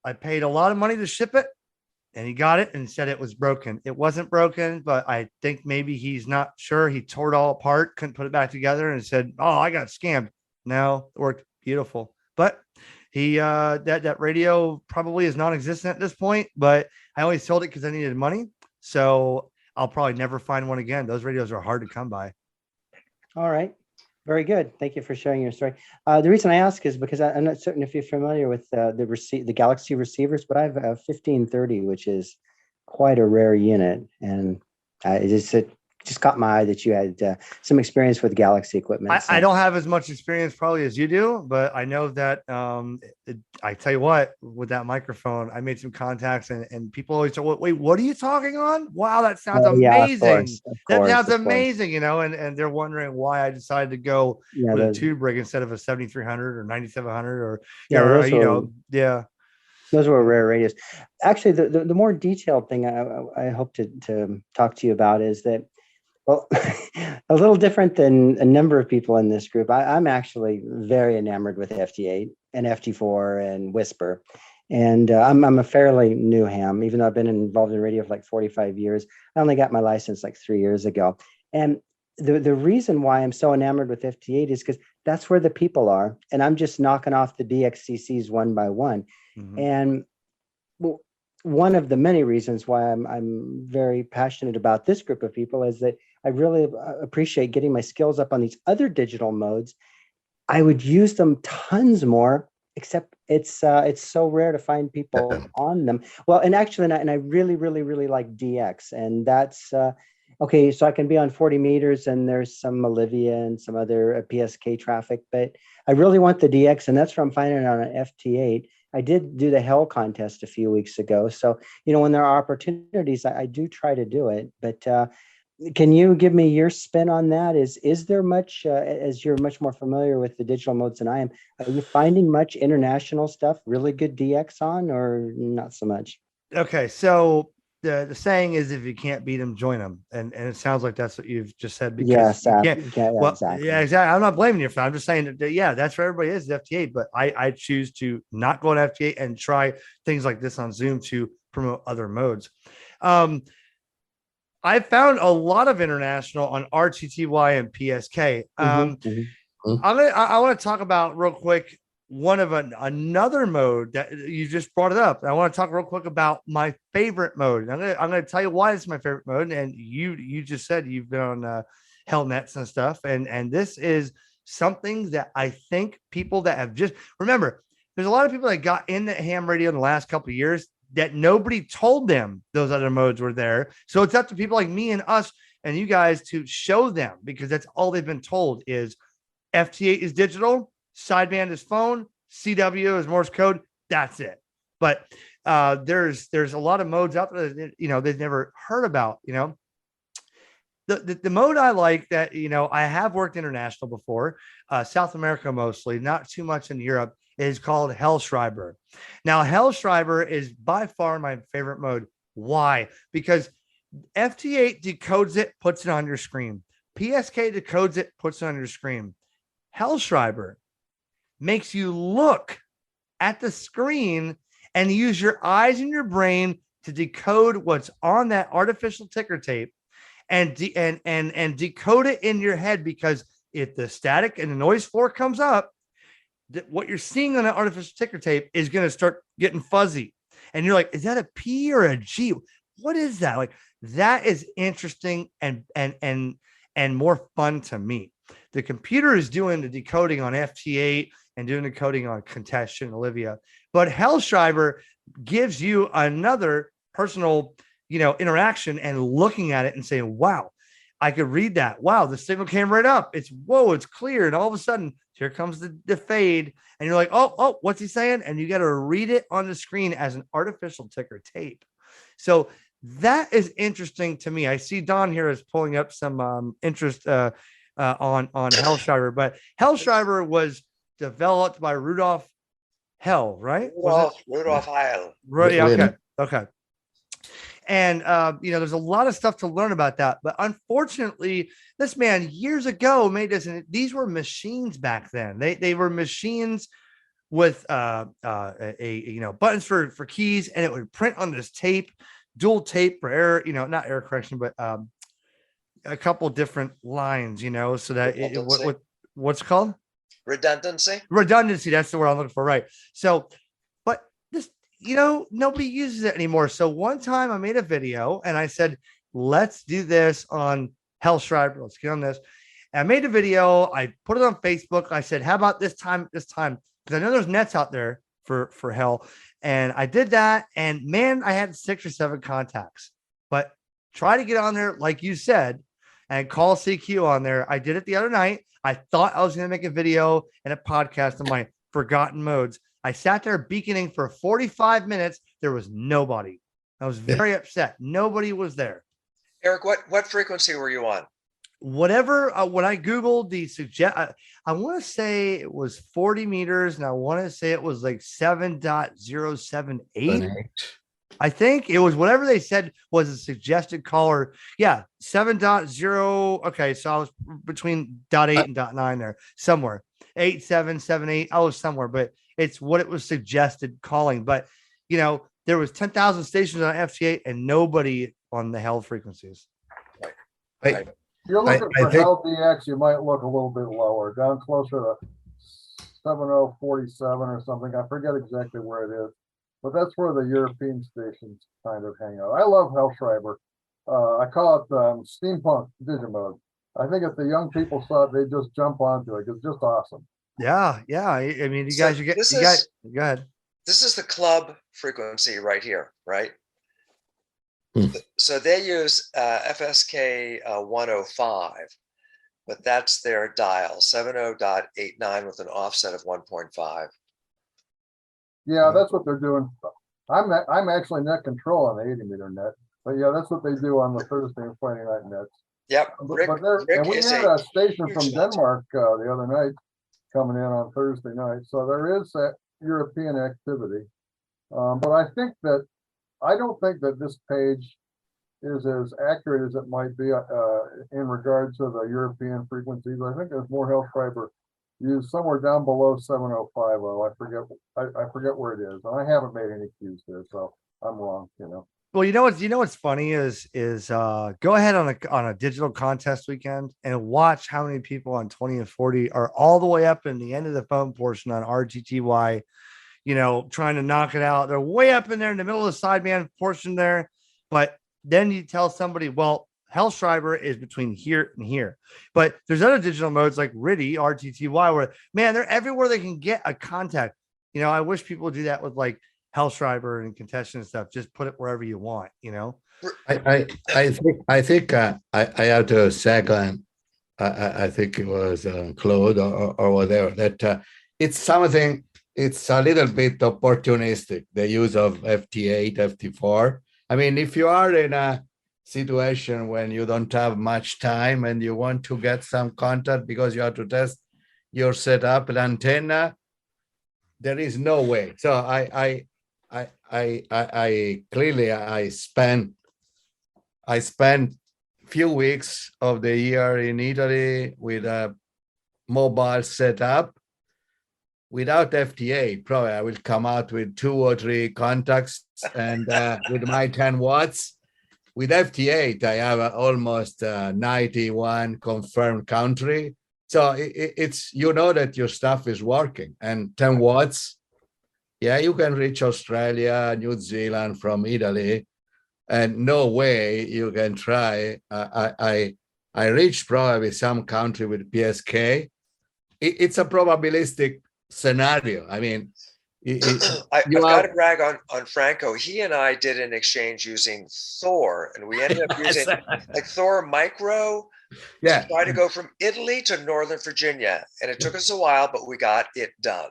I paid a lot of money to ship it. And he got it and said it was broken. It wasn't broken, but I think maybe he's not sure. He tore it all apart, couldn't put it back together, and said, "Oh, I got scammed." No, it worked beautiful. But he that radio probably is non-existent at this point. But I only sold it because I needed money, so I'll probably never find one again. Those radios are hard to come by. All right. Very good. Thank you for sharing your story. The reason I ask is because I'm not certain if you're familiar with the Galaxy receivers, but I have a 1530, which is quite a rare unit. And it just caught my eye that you had some experience with Galaxy equipment. I don't have as much experience probably as you do, but I know that I tell you what, with that microphone, I made some contacts and people always say, wait, what are you talking on? Wow, that sounds amazing. That sounds amazing, and they're wondering why I decided to go with a tube rig instead of a 7300 or 9700 or Those were rare radios. Actually, the more detailed thing I hope to talk to you about is that, well, a little different than a number of people in this group. I'm actually very enamored with FT8 and FT4 and Whisper. And I'm a fairly new ham, even though I've been involved in radio for like 45 years. I only got my license like 3 years ago. And the reason why I'm so enamored with FT8 is because that's where the people are. And I'm just knocking off the DXCCs one by one. Mm-hmm. And one of the many reasons why I'm very passionate about this group of people is that I really appreciate getting my skills up on these other digital modes. I would use them tons more, except it's so rare to find people on them. Well, and actually, and I really, really, really like DX, and that's okay. So I can be on 40 meters, and there's some Olivia and some other PSK traffic, but I really want the DX, and that's where I'm finding it on an FT8. I did do the Hell contest a few weeks ago. So, when there are opportunities, I do try to do it. But can you give me your spin on that? Is there much, as you're much more familiar with the digital modes than I am, are you finding much international stuff, really good DX on, or not so much? Okay, so the saying is, if you can't beat them, join them, and it sounds like that's what you've just said. Because exactly. Yeah, exactly. I'm not blaming you for that. I'm just saying that that's where everybody is FT8, but I choose to not go on FT8 and try things like this on Zoom to promote other modes. I found a lot of international on RTTY and PSK. I want to talk about real quick one of another mode that you just brought it up. I want to talk real quick about my favorite mode. I'm going to tell you why it's my favorite mode. And you just said you've been on Hell Nets and stuff. And this is something that I think people that have just remember, there's a lot of people that got into ham radio in the last couple of years that nobody told them those other modes were there. So it's up to people like me and us and you guys to show them, because that's all they've been told is FT8 is digital, sideband is phone, CW is Morse code. That's it. But there's a lot of modes out there that, they've never heard about. The mode I like that, I have worked international before, South America mostly, not too much in Europe, is called Hellschreiber. Now, Hellschreiber is by far my favorite mode. Why? Because FT8 decodes it, puts it on your screen. PSK decodes it, puts it on your screen. Hellschreiber makes you look at the screen and use your eyes and your brain to decode what's on that artificial ticker tape and decode it in your head, because if the static and the noise floor comes up, what you're seeing on that artificial ticker tape is going to start getting fuzzy. And you're like, is that a P or a G? What is that? Like, that is interesting and more fun to me. The computer is doing the decoding on FT8 and doing the coding on Contest and Olivia, but Hellschreiber gives you another personal, interaction and looking at it and saying, wow, I could read that. Wow, the signal came right up. It's clear. And all of a sudden, here comes the fade. And you're like, oh, what's he saying? And you got to read it on the screen as an artificial ticker tape. So that is interesting to me. I see Don here is pulling up some interest on Hellschreiber, but Hellschreiber was developed by Rudolf Hell, right? Rudolf Heil. Right. Yeah, okay. And, there's a lot of stuff to learn about that. But unfortunately, this man years ago made this, and these were machines back then. They were machines with buttons for keys, and it would print on this tape, dual tape for error, not error correction, but a couple different lines, so that what's it called? Redundancy. That's the word I'm looking for. Right. So, but this, nobody uses it anymore. So one time I made a video and I said, let's do this on Hellschreiber. Let's get on this. And I made a video. I put it on Facebook. I said, how about this time? Because I know there's nets out there for Hell. And I did that. And man, I had 6 or 7 contacts. But try to get on there, like you said, and call CQ on there. I did it the other night. I thought I was going to make a video and a podcast on my forgotten modes. I sat there beaconing for 45 minutes. There was nobody. I was very upset. Nobody was there. Eric, what frequency were you on? Whatever, when I Googled I want to say it was 40 meters, and I want to say it was like 7.078. I think it was whatever they said was a suggested caller. Yeah, 7.0. Okay, so I was between .8 and .9 there, somewhere. 8, 7, 7, 8. I was somewhere, but it's what it was suggested calling. But, there was 10,000 stations on FT8 and nobody on the Hell frequencies. If you're looking for LDX, you might look a little bit lower, down closer to 7047 or something. I forget exactly where it is. But that's where the European stations kind of hang out. I love Hellschreiber. I call it steampunk digimode. I think if the young people saw it, they'd just jump onto it. It's just awesome. Yeah. I mean, go ahead. This is the club frequency right here, right? So they use FSK 105, but that's their dial, 70.89 with an offset of 1.5. Yeah, that's what they're doing. I'm actually net control on the 80-meter net, but yeah, that's what they do on the Thursday and Friday night nets. Yep. And we had a station from Denmark the other night coming in on Thursday night, so there is that European activity. But I don't think that this page is as accurate as it might be in regard to the European frequencies. I think there's more Hellschreiber used somewhere down below 7050. I forget where it is, and I haven't made any cues there, so I'm wrong. Well, what's funny is go ahead on a digital contest weekend and watch how many people on 20 and 40 are all the way up in the end of the phone portion on RTTY, trying to knock it out. They're way up in there in the middle of the sideband portion there, but then you tell somebody, well, Hellschreiber is between here and here. But there's other digital modes like RTTY, RTTY, where, man, they're everywhere they can get a contact. I wish people would do that with like Hellschreiber and contestant stuff. Just put it wherever you want, I have to second. I think it was Claude or whatever that it's something. It's a little bit opportunistic, the use of FT8, FT4. I mean, if you are in a situation when you don't have much time and you want to get some content because you have to test your setup and antenna, there is no way. So I clearly I spent few weeks of the year in Italy with a mobile setup. Without FTA, probably I will come out with 2 or 3 contacts and with my 10 watts. With FT8, I have almost 91 confirmed country. So it's, that your stuff is working, and 10 watts. Yeah, you can reach Australia, New Zealand from Italy, and no way you can try. I reached probably some country with PSK. It's a probabilistic scenario. I mean, I've got to brag on Franco. He and I did an exchange using Thor, and we ended up using like Thor Micro to try to go from Italy to Northern Virginia. And it took us a while, but we got it done.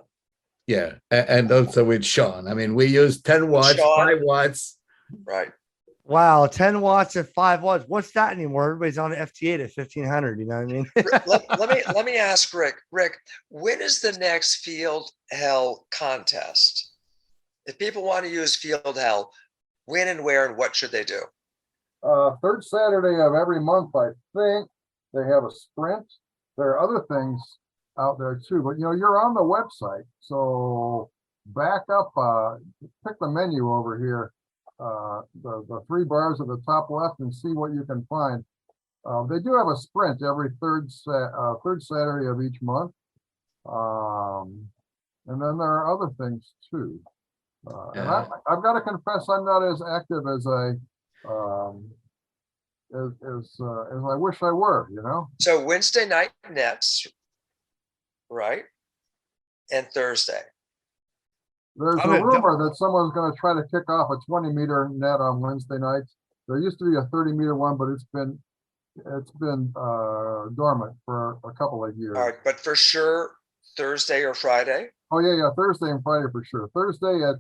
Yeah. And also with Sean. I mean, we use 10 watts, 5 watts. Right. Wow, 10 watts at 5 watts. What's that anymore? Everybody's on FT8 at 1500. You know what I mean? let me ask Rick. Rick, when is the next Field Hell contest? If people want to use Field Hell, when and where and what should they do? Third Saturday of every month, I think. They have a sprint. There are other things out there too, but you're on the website, so back up, pick the menu over here. The 3 bars at the top left and see what you can find. They do have a sprint every third Saturday of each month. And then there are other things too. And I've got to confess, I'm not as active as I wish I were, So Wednesday night nets, right? And Thursday. There's a rumor that someone's going to try to kick off a 20-meter net on Wednesday nights. There used to be a 30-meter one, but it's been dormant for a couple of years. All right, but for sure Thursday or Friday? Oh yeah, Thursday and Friday for sure. Thursday at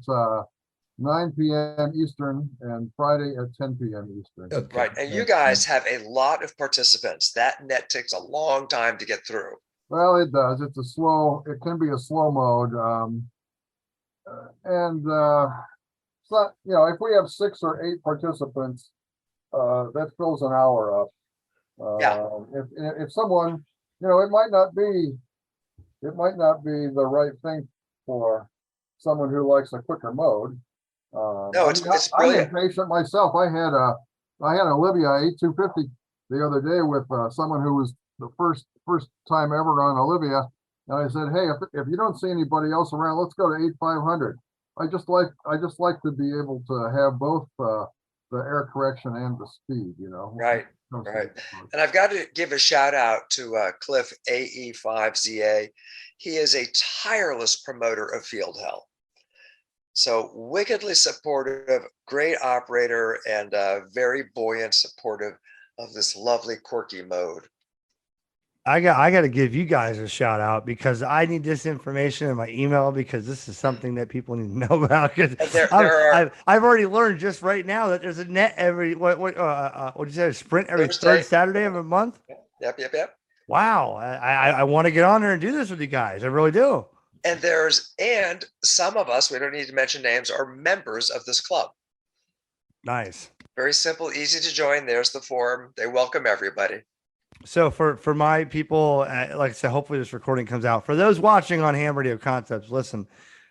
9 p.m. Eastern and Friday at 10 p.m. Eastern. Okay. Right, and you guys have a lot of participants. That net takes a long time to get through. Well, it does. It can be a slow mode. It's not, if we have 6 or 8 participants, that fills an hour up. If someone, it might not be the right thing for someone who likes a quicker mode. No, it's brilliant. I'm impatient myself. I had Olivia 8250 the other day with someone who was the first time ever on Olivia. And I said, hey, if you don't see anybody else around, let's go to 8500. I just like to be able to have both the air correction and the speed, Right. Right. And I've got to give a shout out to Cliff AE5ZA. He is a tireless promoter of Field Hell. So wickedly supportive, great operator, and very buoyant, supportive of this lovely quirky mode. I got to give you guys a shout out because I need this information in my email because this is something that people need to know about. Because I've already learned just right now that there's a net every what you say, a sprint every third Saturday of a month. Yep. Wow, I want to get on there and do this with you guys. I really do. And some of us, we don't need to mention names, are members of this club. Nice. Very simple, easy to join. There's the form. They welcome everybody. So for my people, like I said, hopefully this recording comes out. For those watching on HamRadioConcepts, listen,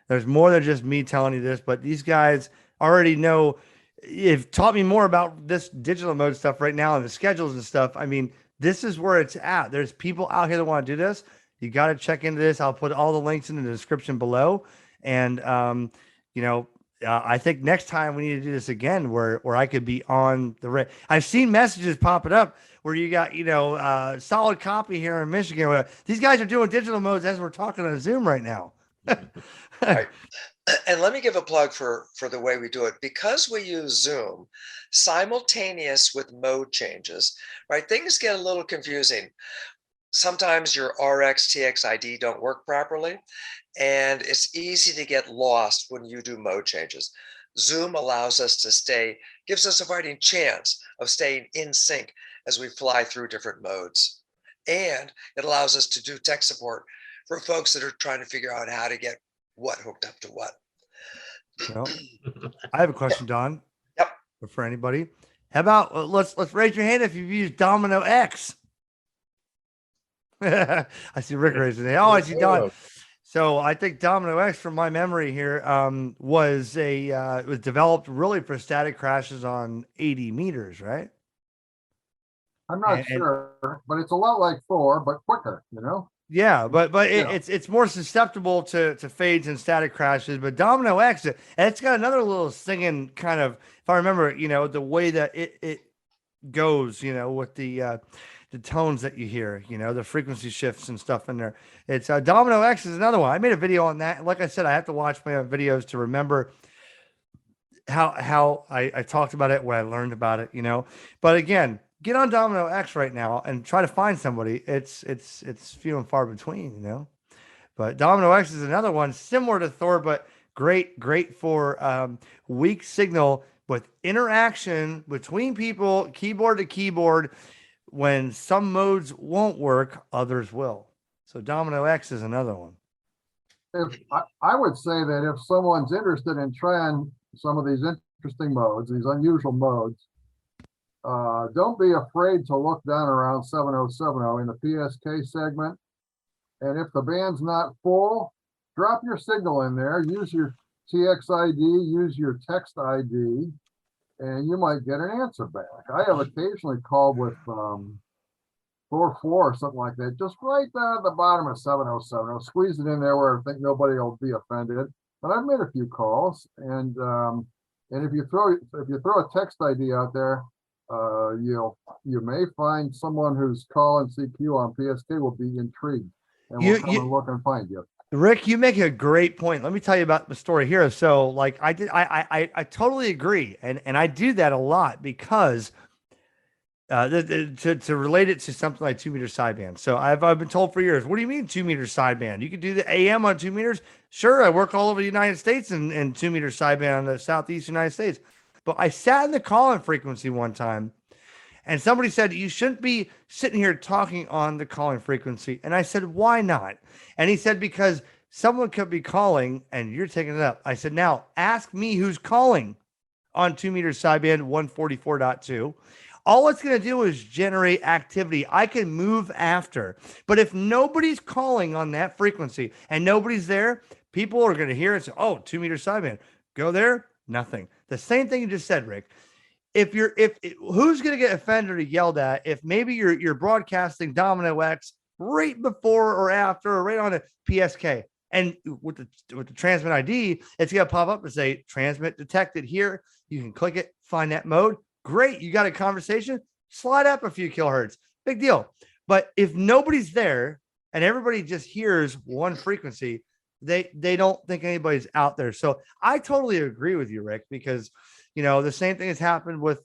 there's more than just me telling you this, but these guys already know. You've taught me more about this digital mode stuff right now and the schedules and stuff. I mean, this is where it's at. There's people out here that want to do this. You got to check into this. I'll put all the links in the description below. And, I think next time we need to do this again where I could be on the I've seen messages popping up where you got, solid copy here in Michigan. Where these guys are doing digital modes as we're talking on Zoom right now. Right. And let me give a plug for the way we do it. Because we use Zoom simultaneous with mode changes, right? Things get a little confusing. Sometimes your RX TX ID don't work properly, and it's easy to get lost when you do mode changes. Zoom allows us to gives us a fighting chance of staying in sync as we fly through different modes. And it allows us to do tech support for folks that are trying to figure out how to get what hooked up to what. Well, I have a question, Don. Yep. For anybody. How about let's raise your hand if you've used Domino X. I see Rick raising his hand. Oh, I see Don. So I think Domino X, from my memory here, was developed really for static crashes on 80 meters, right? I'm not sure, but it's a lot like Thor, but quicker, you know? Yeah, but it's more susceptible to fades and static crashes. But Domino X, and it's got another little singing kind of, if I remember, the way that it goes, with the tones that you hear, the frequency shifts and stuff in there. It's Domino X is another one. I made a video on that. Like I said, I have to watch my videos to remember how I talked about it, what I learned about it, But again, get on Domino X right now and try to find somebody. It's few and far between, But Domino X is another one similar to Thor, but great for weak signal with interaction between people, keyboard to keyboard. When some modes won't work, others will. So Domino X is another one. If I would say that if someone's interested in trying some of these interesting modes, these unusual modes, don't be afraid to look down around 7070 in the PSK segment. And if the band's not full, drop your signal in there, use your TX ID, use your text ID, and you might get an answer back. I have occasionally called with 4 or something like that, just right down at the bottom of 7070, squeeze it in there where I think nobody will be offended. But I've made a few calls, and if you throw a text ID out there, you may find someone who's calling CQ on PSK will be intrigued and will come and look and find you. Rick, you make a great point. Let me tell you about the story here. So, like I totally agree, and I do that a lot because to relate it to something like 2 meter sideband. So I've been told for years, what do you mean 2 meter sideband? You could do the AM on 2 meters. Sure, I work all over the United States in 2 meter sideband on the Southeast United States. But I sat in the call-in frequency one time, and somebody said, you shouldn't be sitting here talking on the calling frequency. And I said, why not? And he said, because someone could be calling and you're taking it up. I said, now ask me who's calling on 2 meter sideband 144.2. All it's going to do is generate activity. I can move after. But if nobody's calling on that frequency and nobody's there, people are going to hear it and say, oh, 2 meter sideband. Go there, nothing. The same thing you just said, Rick. If who's going to get offended or yelled at if maybe you're broadcasting Domino X right before or after or right on a PSK, and with the transmit ID, it's going to pop up and say transmit detected here. You can click it, find that mode. Great, you got a conversation. Slide up a few kilohertz, big deal. But if nobody's there and everybody just hears one frequency, they don't think anybody's out there. So I totally agree with you, Rick, because the same thing has happened with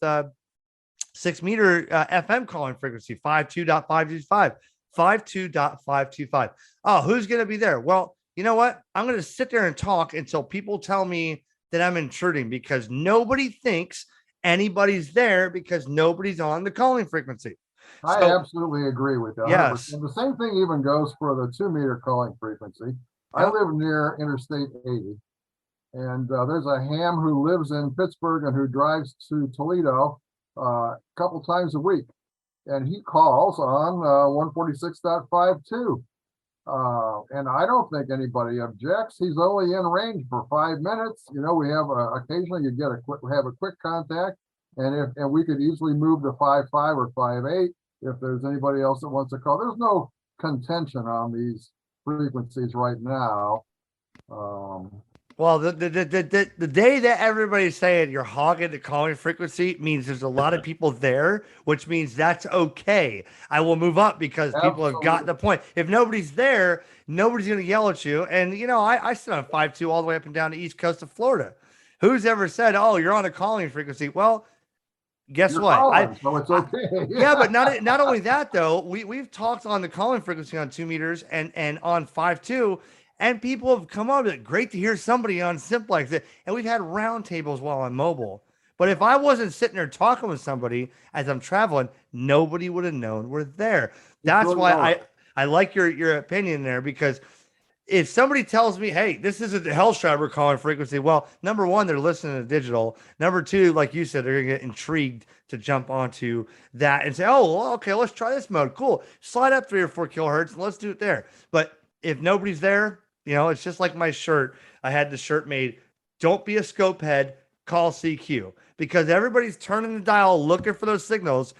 6 meter FM calling frequency 52.525, 52.525. Oh, who's going to be there? Well, you know what? I'm going to sit there and talk until people tell me that I'm intruding, because nobody thinks anybody's there because nobody's on the calling frequency. I absolutely agree with that. Yes. And the same thing even goes for the 2 meter calling frequency. Yep. I live near Interstate 80. And there's a ham who lives in Pittsburgh and who drives to Toledo a couple times a week. And he calls on 146.52. And I don't think anybody objects. He's only in range for 5 minutes. We have occasionally you have a quick contact, and we could easily move to 5.5 or 5.8 if there's anybody else that wants to call. There's no contention on these frequencies right now. Well, the day that everybody's saying you're hogging the calling frequency means there's a lot of people there, which means that's okay. I will move up because people have gotten the point. If nobody's there, nobody's going to yell at you. And, you know, I sit on 5.2 all the way up and down the east coast of Florida. Who's ever said, oh, you're on a calling frequency? Well, guess You're what? calling, so it's okay. Yeah, but not only that though. We've talked on the calling frequency on 2 meters and on 5.2, and people have come on. Like, great to hear somebody on Simplex. And we've had roundtables while on mobile. But if I wasn't sitting there talking with somebody as I'm traveling, nobody would have known we're there. That's really why don't. I like your opinion there, because if somebody tells me, hey, this isn't the Hellschreiber calling frequency, well, number one, they're listening to digital. Number two, like you said, they're going to get intrigued to jump onto that and say, oh, well, okay, let's try this mode. Cool. Slide up 3 or 4 kilohertz and let's do it there. But if nobody's there, you know, it's just like my shirt. I had the shirt made, don't be a scope head, call CQ, because everybody's turning the dial looking for those signals.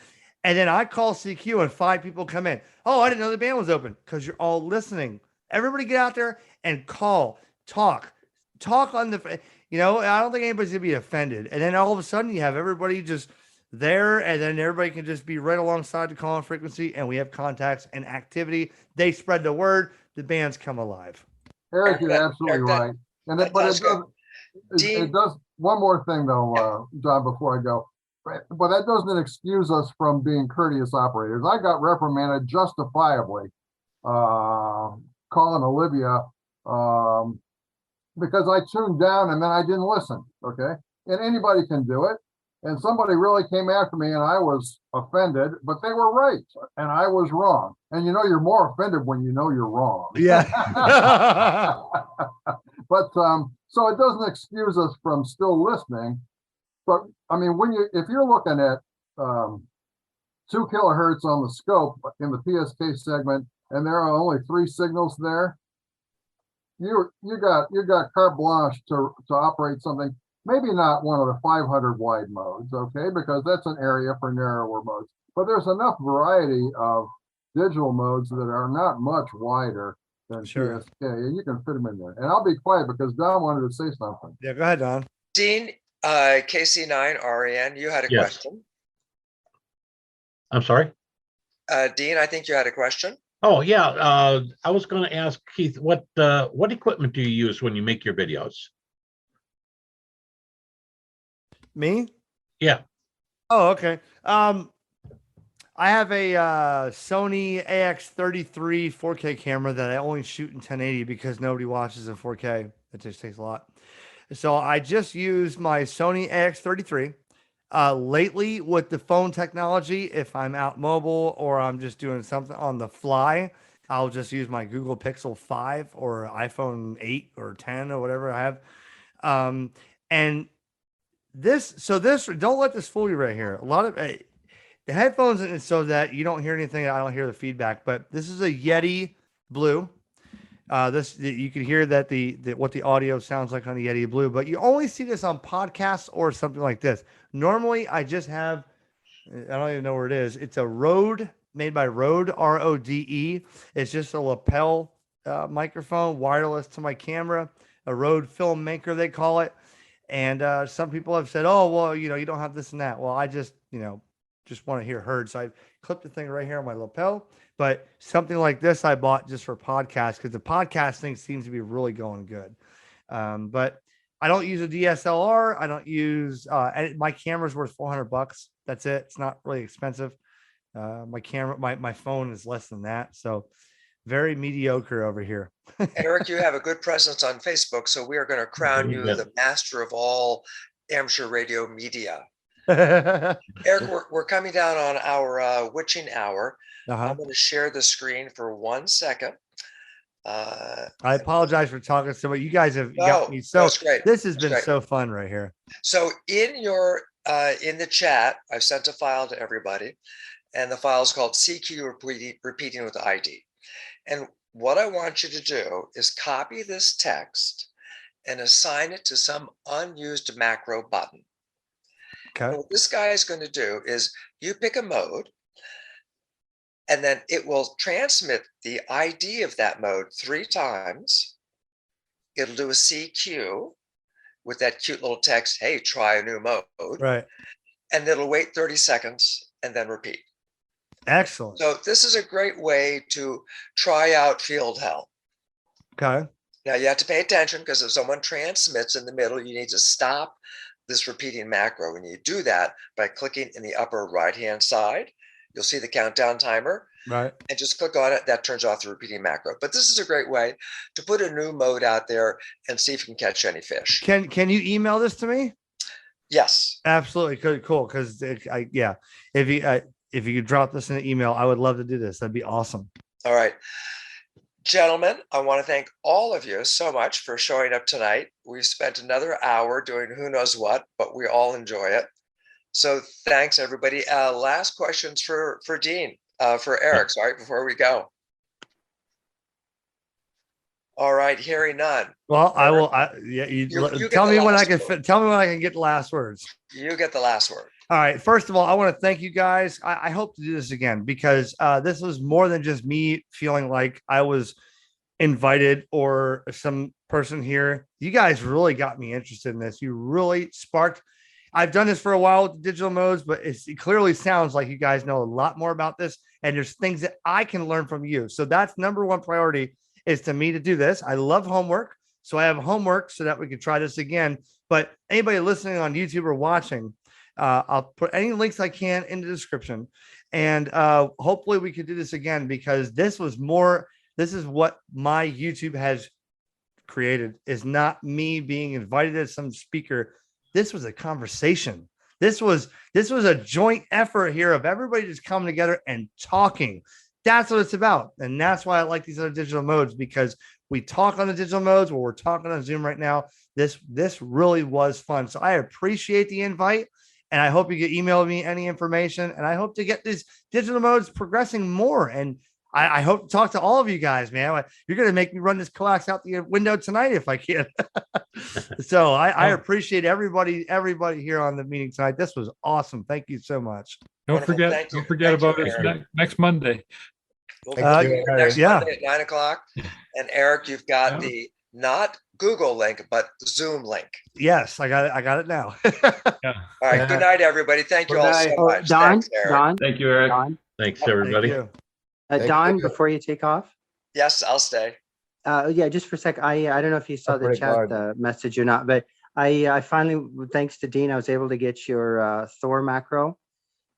And then I call CQ and 5 people come in. Oh, I didn't know the band was open, because you're all listening. Everybody get out there and talk on the, you know, I don't think anybody's gonna be offended. And then all of a sudden you have everybody just there, and then everybody can just be right alongside the calling frequency, and we have contacts and activity. They spread the word, the bands come alive. Eric, you're absolutely right. And that but does it go. does, Dean? it does, one more thing though, John, before I go. But that doesn't excuse us from being courteous operators. I got reprimanded justifiably, calling Olivia, because I tuned down and then I didn't listen. Okay. And anybody can do it. And somebody really came after me and I was offended, but they were right and I was wrong. And you know, you're more offended when you know you're wrong. Yeah. But so it doesn't excuse us from still listening. But I mean, if you're looking at 2 kilohertz on the scope in the PSK segment, and there are only 3 signals there, you got carte blanche to operate something. Maybe not one of the 500 wide modes, okay, because that's an area for narrower modes. But there's enough variety of digital modes that are not much wider than PSK, and you can fit them in there. And I'll be quiet because Don wanted to say something. Yeah, go ahead, Don. Dean, KC9 REN, you had a question. I'm sorry. Dean, I think you had a question. Oh yeah, I was going to ask Keith, what equipment do you use when you make your videos? Me? Yeah. Oh, okay. I have a Sony AX33 4K camera that I only shoot in 1080 because nobody watches in 4K. It just takes a lot. So I just use my Sony AX33. Lately, with the phone technology, if I'm out mobile or I'm just doing something on the fly, I'll just use my Google Pixel 5 or iPhone 8 or 10 or whatever I have. And this, don't let this fool you right here. A lot of the headphones, and so that you don't hear anything, I don't hear the feedback, but this is a Yeti Blue. You can hear that what the audio sounds like on the Yeti Blue, but you only see this on podcasts or something like this. Normally, I just have, I don't even know where it is. It's a Rode, made by Rode, Rode. It's just a lapel microphone, wireless to my camera, a Rode filmmaker, they call it. And some people have said, oh, well, you know, you don't have this and that. Well, I just, you know, just want to hear heard. So I clipped the thing right here on my lapel. But something like this I bought just for podcasts because the podcast thing seems to be really going good. But I don't use a DSLR. I don't use my camera's worth $400. That's it. It's not really expensive. My camera, my phone is less than that. So very mediocre over here. Eric, you have a good presence on Facebook, so we are going to crown you the master of all amateur radio media. Eric, we're coming down on our witching hour. I'm going to share the screen for 1 second. I apologize for talking so much. You guys have got me so. Great. This has been so fun right here. So in your in the chat, I've sent a file to everybody, and the file is called CQ repeating with ID. And what I want you to do is copy this text and assign it to some unused macro button. Okay. And what this guy is going to do is you pick a mode, and then it will transmit the ID of that mode 3 times. it'll do a CQ with that cute little text, hey, try a new mode. Right. And it'll wait 30 seconds and then repeat. Excellent. So this is a great way to try out Field Hell. Okay. Now you have to pay attention, because if someone transmits in the middle, you need to stop this repeating macro. And you do that by clicking in the upper right-hand side. You'll see the countdown timer. Right. And just click on it. That turns off the repeating macro. But this is a great way to put a new mode out there and see if you can catch any fish. Can you email this to me? Yes. Absolutely. Cool. Because if you could drop this in an email, I would love to do this. That'd be awesome. All right. Gentlemen, I want to thank all of you so much for showing up tonight. We spent another hour doing who knows what, but we all enjoy it. So thanks, everybody. Last questions for Dean, for Eric, sorry, before we go. All right, hearing none. Well, I will. Tell me when I can. Tell me when I can get the last words. You get the last word. All right. First of all, I want to thank you guys. I hope to do this again, because this was more than just me feeling like I was invited or some person here. You guys really got me interested in this. You really sparked. I've done this for a while with the digital modes, but it clearly sounds like you guys know a lot more about this, and there's things that I can learn from you. So that's number one priority, is to me to do this. I love homework. So I have homework so that we can try this again. But anybody listening on YouTube or watching, I'll put any links I can in the description. And hopefully we can do this again, because this is what my YouTube has created, is not me being invited as some speaker. This was a conversation. This was a joint effort here of everybody just coming together and talking. That's what it's about. And that's why I like these other digital modes, because we talk on the digital modes where we're talking on Zoom right now. This really was fun. So I appreciate the invite, and I hope you get emailed me any information, and I hope to get these digital modes progressing more. And I hope to talk to all of you guys, man. You're going to make me run this coax out the window tonight if I can. So I appreciate everybody here on the meeting tonight. This was awesome. Thank you so much. Don't forget about us next Monday. Next Monday at 9 o'clock. And Eric, you've got the not Google link, but Zoom link. Yes, I got it now. All right. Good night, everybody. Thank you all so much. Don, Thanks, Eric. Don. Thank you, Eric. Don. Thanks, everybody. Thank you. Don, before you take off. Yes, I'll stay. Yeah, just for a sec. I don't know if you saw the chat message or not, but I finally, thanks to Dean, I was able to get your Thor macro,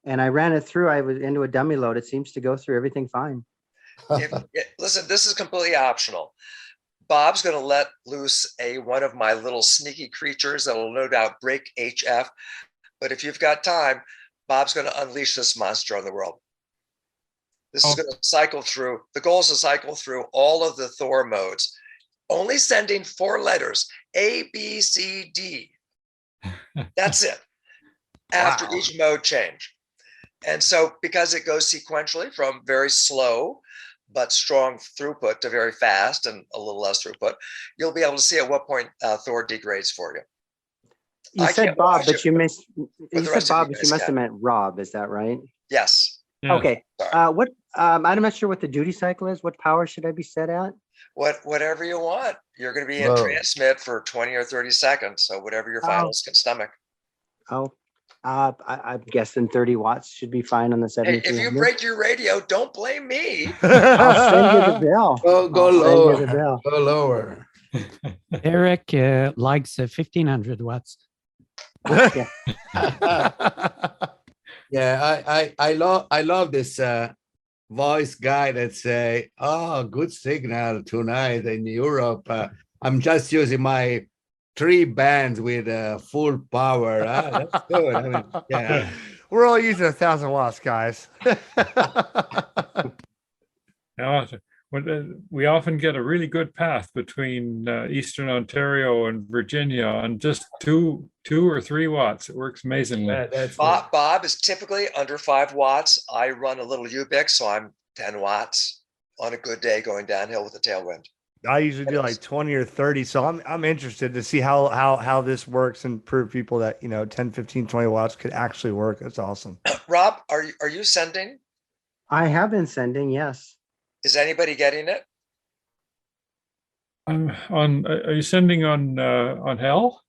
and I ran it through. I was into a dummy load. It seems to go through everything fine. Listen, this is completely optional. Bob's going to let loose one of my little sneaky creatures that will no doubt break HF. But if you've got time, Bob's going to unleash this monster on the world. This is going to cycle through. The goal is to cycle through all of the Thor modes, only sending 4 letters, A, B, C, D. That's it. After each mode change. And so because it goes sequentially from very slow but strong throughput to very fast and a little less throughput, you'll be able to see at what point Thor degrades for you. You said Bob, but you missed. You said Bob, but you must have meant Rob. Is that right? Yes. Yeah. Okay. What? I'm not sure what the duty cycle is. What power should I be set at? Whatever you want. You're going to be in transmit for 20 or 30 seconds. So whatever your finals can stomach. I'm guessing 30 watts should be fine on the 7300. Hey, if you break your radio, don't blame me. I'll send you the bill. Go lower. Go lower. Eric likes 1500 watts. Yeah. Yeah, I love this voice guy that say, "Oh, good signal tonight in Europe. I'm just using my 3 bands with full power." That's good. I mean, yeah. We're all using 1,000 watts, guys. Now, we often get a really good path between Eastern Ontario and Virginia on just 2 or 3 watts. It works amazingly. Bob is typically under 5 watts. I run a little Ubix, so I'm 10 watts on a good day going downhill with a tailwind. I usually do like 20 or 30. So I'm interested to see how this works and prove people that, 10, 15, 20 watts could actually work. That's awesome. Rob, are you sending? I have been sending, yes. Is anybody getting it? Are you sending on Hell?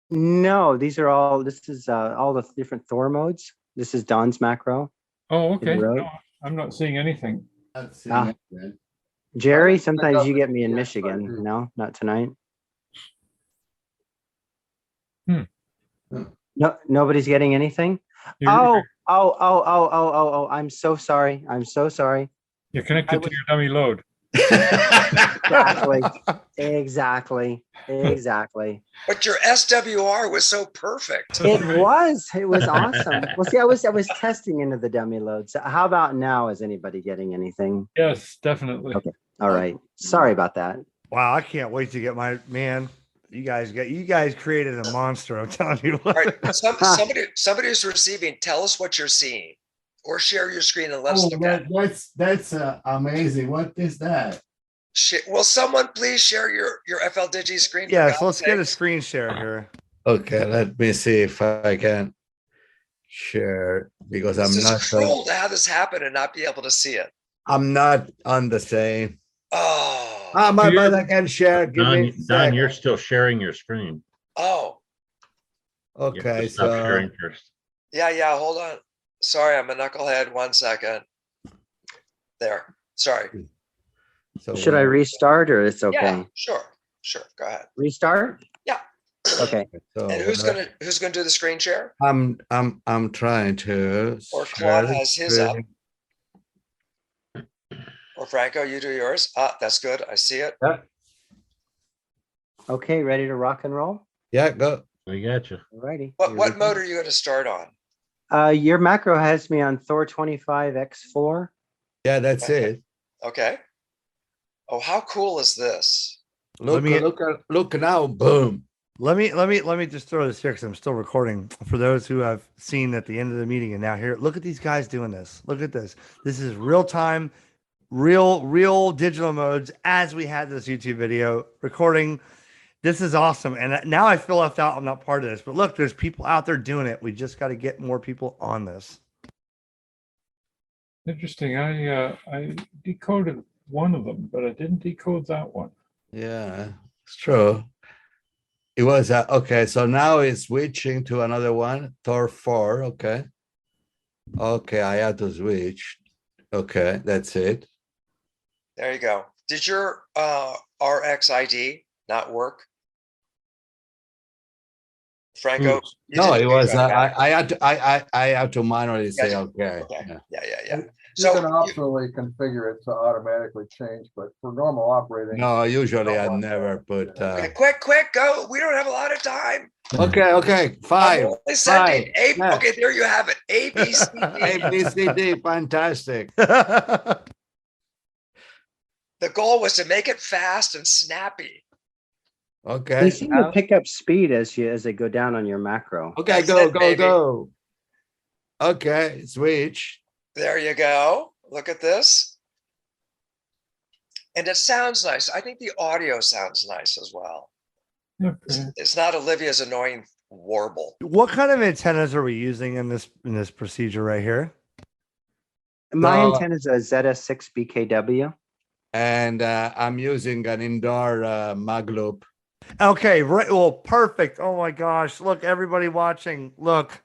No, these are all. This is all the different Thor modes. This is Don's macro. Oh, that he okay. wrote. No, I'm not seeing anything. Not seeing Ah. it, man. Jerry, I pick sometimes up you the get me in PSI Michigan. too. No, not tonight. Hmm. No, nobody's getting anything. You're, Oh! I'm so sorry. I'm so sorry. you're connected to your dummy load. Exactly. Exactly. But your SWR was so perfect. It was awesome. Well, see, I was testing into the dummy load. So how about now? Is anybody getting anything? Yes, definitely. Okay. All right. Sorry about that. Wow, I can't wait to get my man. You guys created a monster. I'm telling you All what. right. Somebody who's receiving, tell us what you're seeing, or share your screen and let us Oh, look at it. that's amazing. What is that? Will someone please share your FL Digi screen? for Yes, God's let's get a sakes? screen share here. Okay, let me see if I can share because This I'm is not cruel to have this happen and not be able to see it. I'm not on the same. Oh, But I can share. Give me a Don, you're second. still sharing your screen. oh, You have to Okay, stop so sharing first. yeah. Hold on. Sorry, I'm a knucklehead. 1 second. There. Sorry. Should I restart or it's okay? Yeah, sure. Go ahead. Restart? Yeah. Okay. So And who's gonna do the screen share? I'm trying to. Or share Claude the has his up. screen. Or Franco, you do yours. That's good. I see it. Okay, ready to rock and roll? Yeah, go. I got you. Alrighty. What mode are you going to start on? Your macro has me on Thor 25X4. Yeah, that's it. Okay. Oh, how cool is this? Look now, boom. Let me just throw this here because I'm still recording. For those who have seen at the end of the meeting and now here, look at these guys doing this. Look at this. This is real time, real digital modes as we had this YouTube video recording. This is awesome. And now I feel left out. I'm not part of this. But look, there's people out there doing it. We just got to get more people on this. Interesting. I decoded one of them, but I didn't decode that one. Yeah, it's true. It was okay. So now it's switching to another one, Thor 4. Okay. Okay, I had to switch. Okay, that's it. There you go. Did your RXID not work? Franco? No, it was. I had to manually say okay. Yeah. You can optionally configure it to automatically change, but for normal operating. No, usually I never put. Okay, quick, go. We don't have a lot of time. Okay. 5. Only sending Five. Yeah. Okay, there you have it. A, B, C, D. A, B, C, D. Fantastic. The goal was to make it fast and snappy. Okay. They seem to pick up speed as they go down on your macro. Okay, go. Okay, switch. There you go. Look at this. And it sounds nice. I think the audio sounds nice as well. Okay. It's not Olivia's annoying warble. What kind of antennas are we using in this procedure right here? My antenna is a ZS6 BKW. And I'm using an indoor mag loop. Okay, right. Well, perfect. Oh my gosh. Look, everybody watching. Look,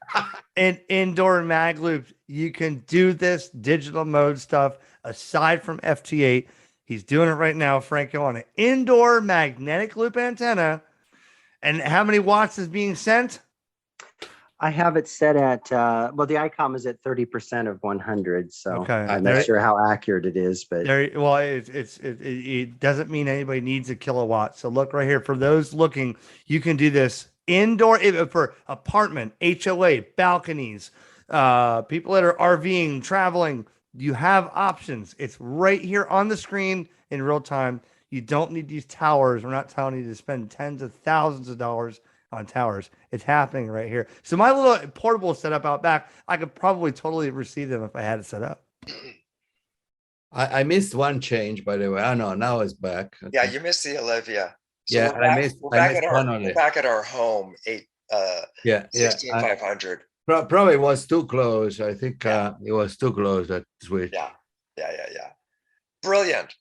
in indoor mag loops, you can do this digital mode stuff aside from FT8. He's doing it right now, Franco, on an indoor magnetic loop antenna. And how many watts is being sent? I have it set at well, the ICOM is at 30% of 100, so Okay. I'm not sure how accurate it is, but it doesn't mean anybody needs a kilowatt. So look right here for those looking, you can do this indoor for apartment, HOA, balconies, people that are RVing, traveling. You have options. It's right here on the screen in real time. You don't need these towers. We're not telling you to spend tens of thousands of dollars on towers. It's happening right here. So my little portable setup out back, I could probably totally receive them if I had it set up. I missed one change, by the way. I know now it's back. Okay. Yeah, you missed the Olivia. So Yeah, we're back at our home, 16500. Probably was too close. I think it was too close that switch. Yeah. Brilliant.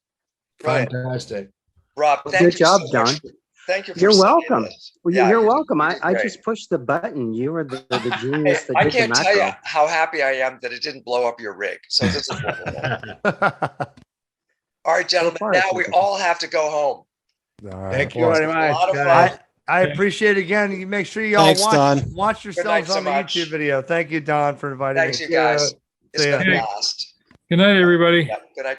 Fantastic. Rob, Well, thank good you job, so much. Don. Thank you for You're sending welcome. this. Well, Yeah, you're you did- welcome. you I, did I great. just pushed the button. You were the genius that I did the can't tell you macro. how happy I am that it didn't blow up your rig. So this is wonderful. All right, gentlemen, far, now it's we interesting. all have to go home. All right. Thank you Well, very A much, lot of guys. fun. I appreciate it again. You make sure you all Thanks, Don. watch yourselves so on the much. YouTube video. Thank you, Don, for inviting Thanks, me. you guys. It's See ya. been a blast. Good night, everybody. Yeah, good night.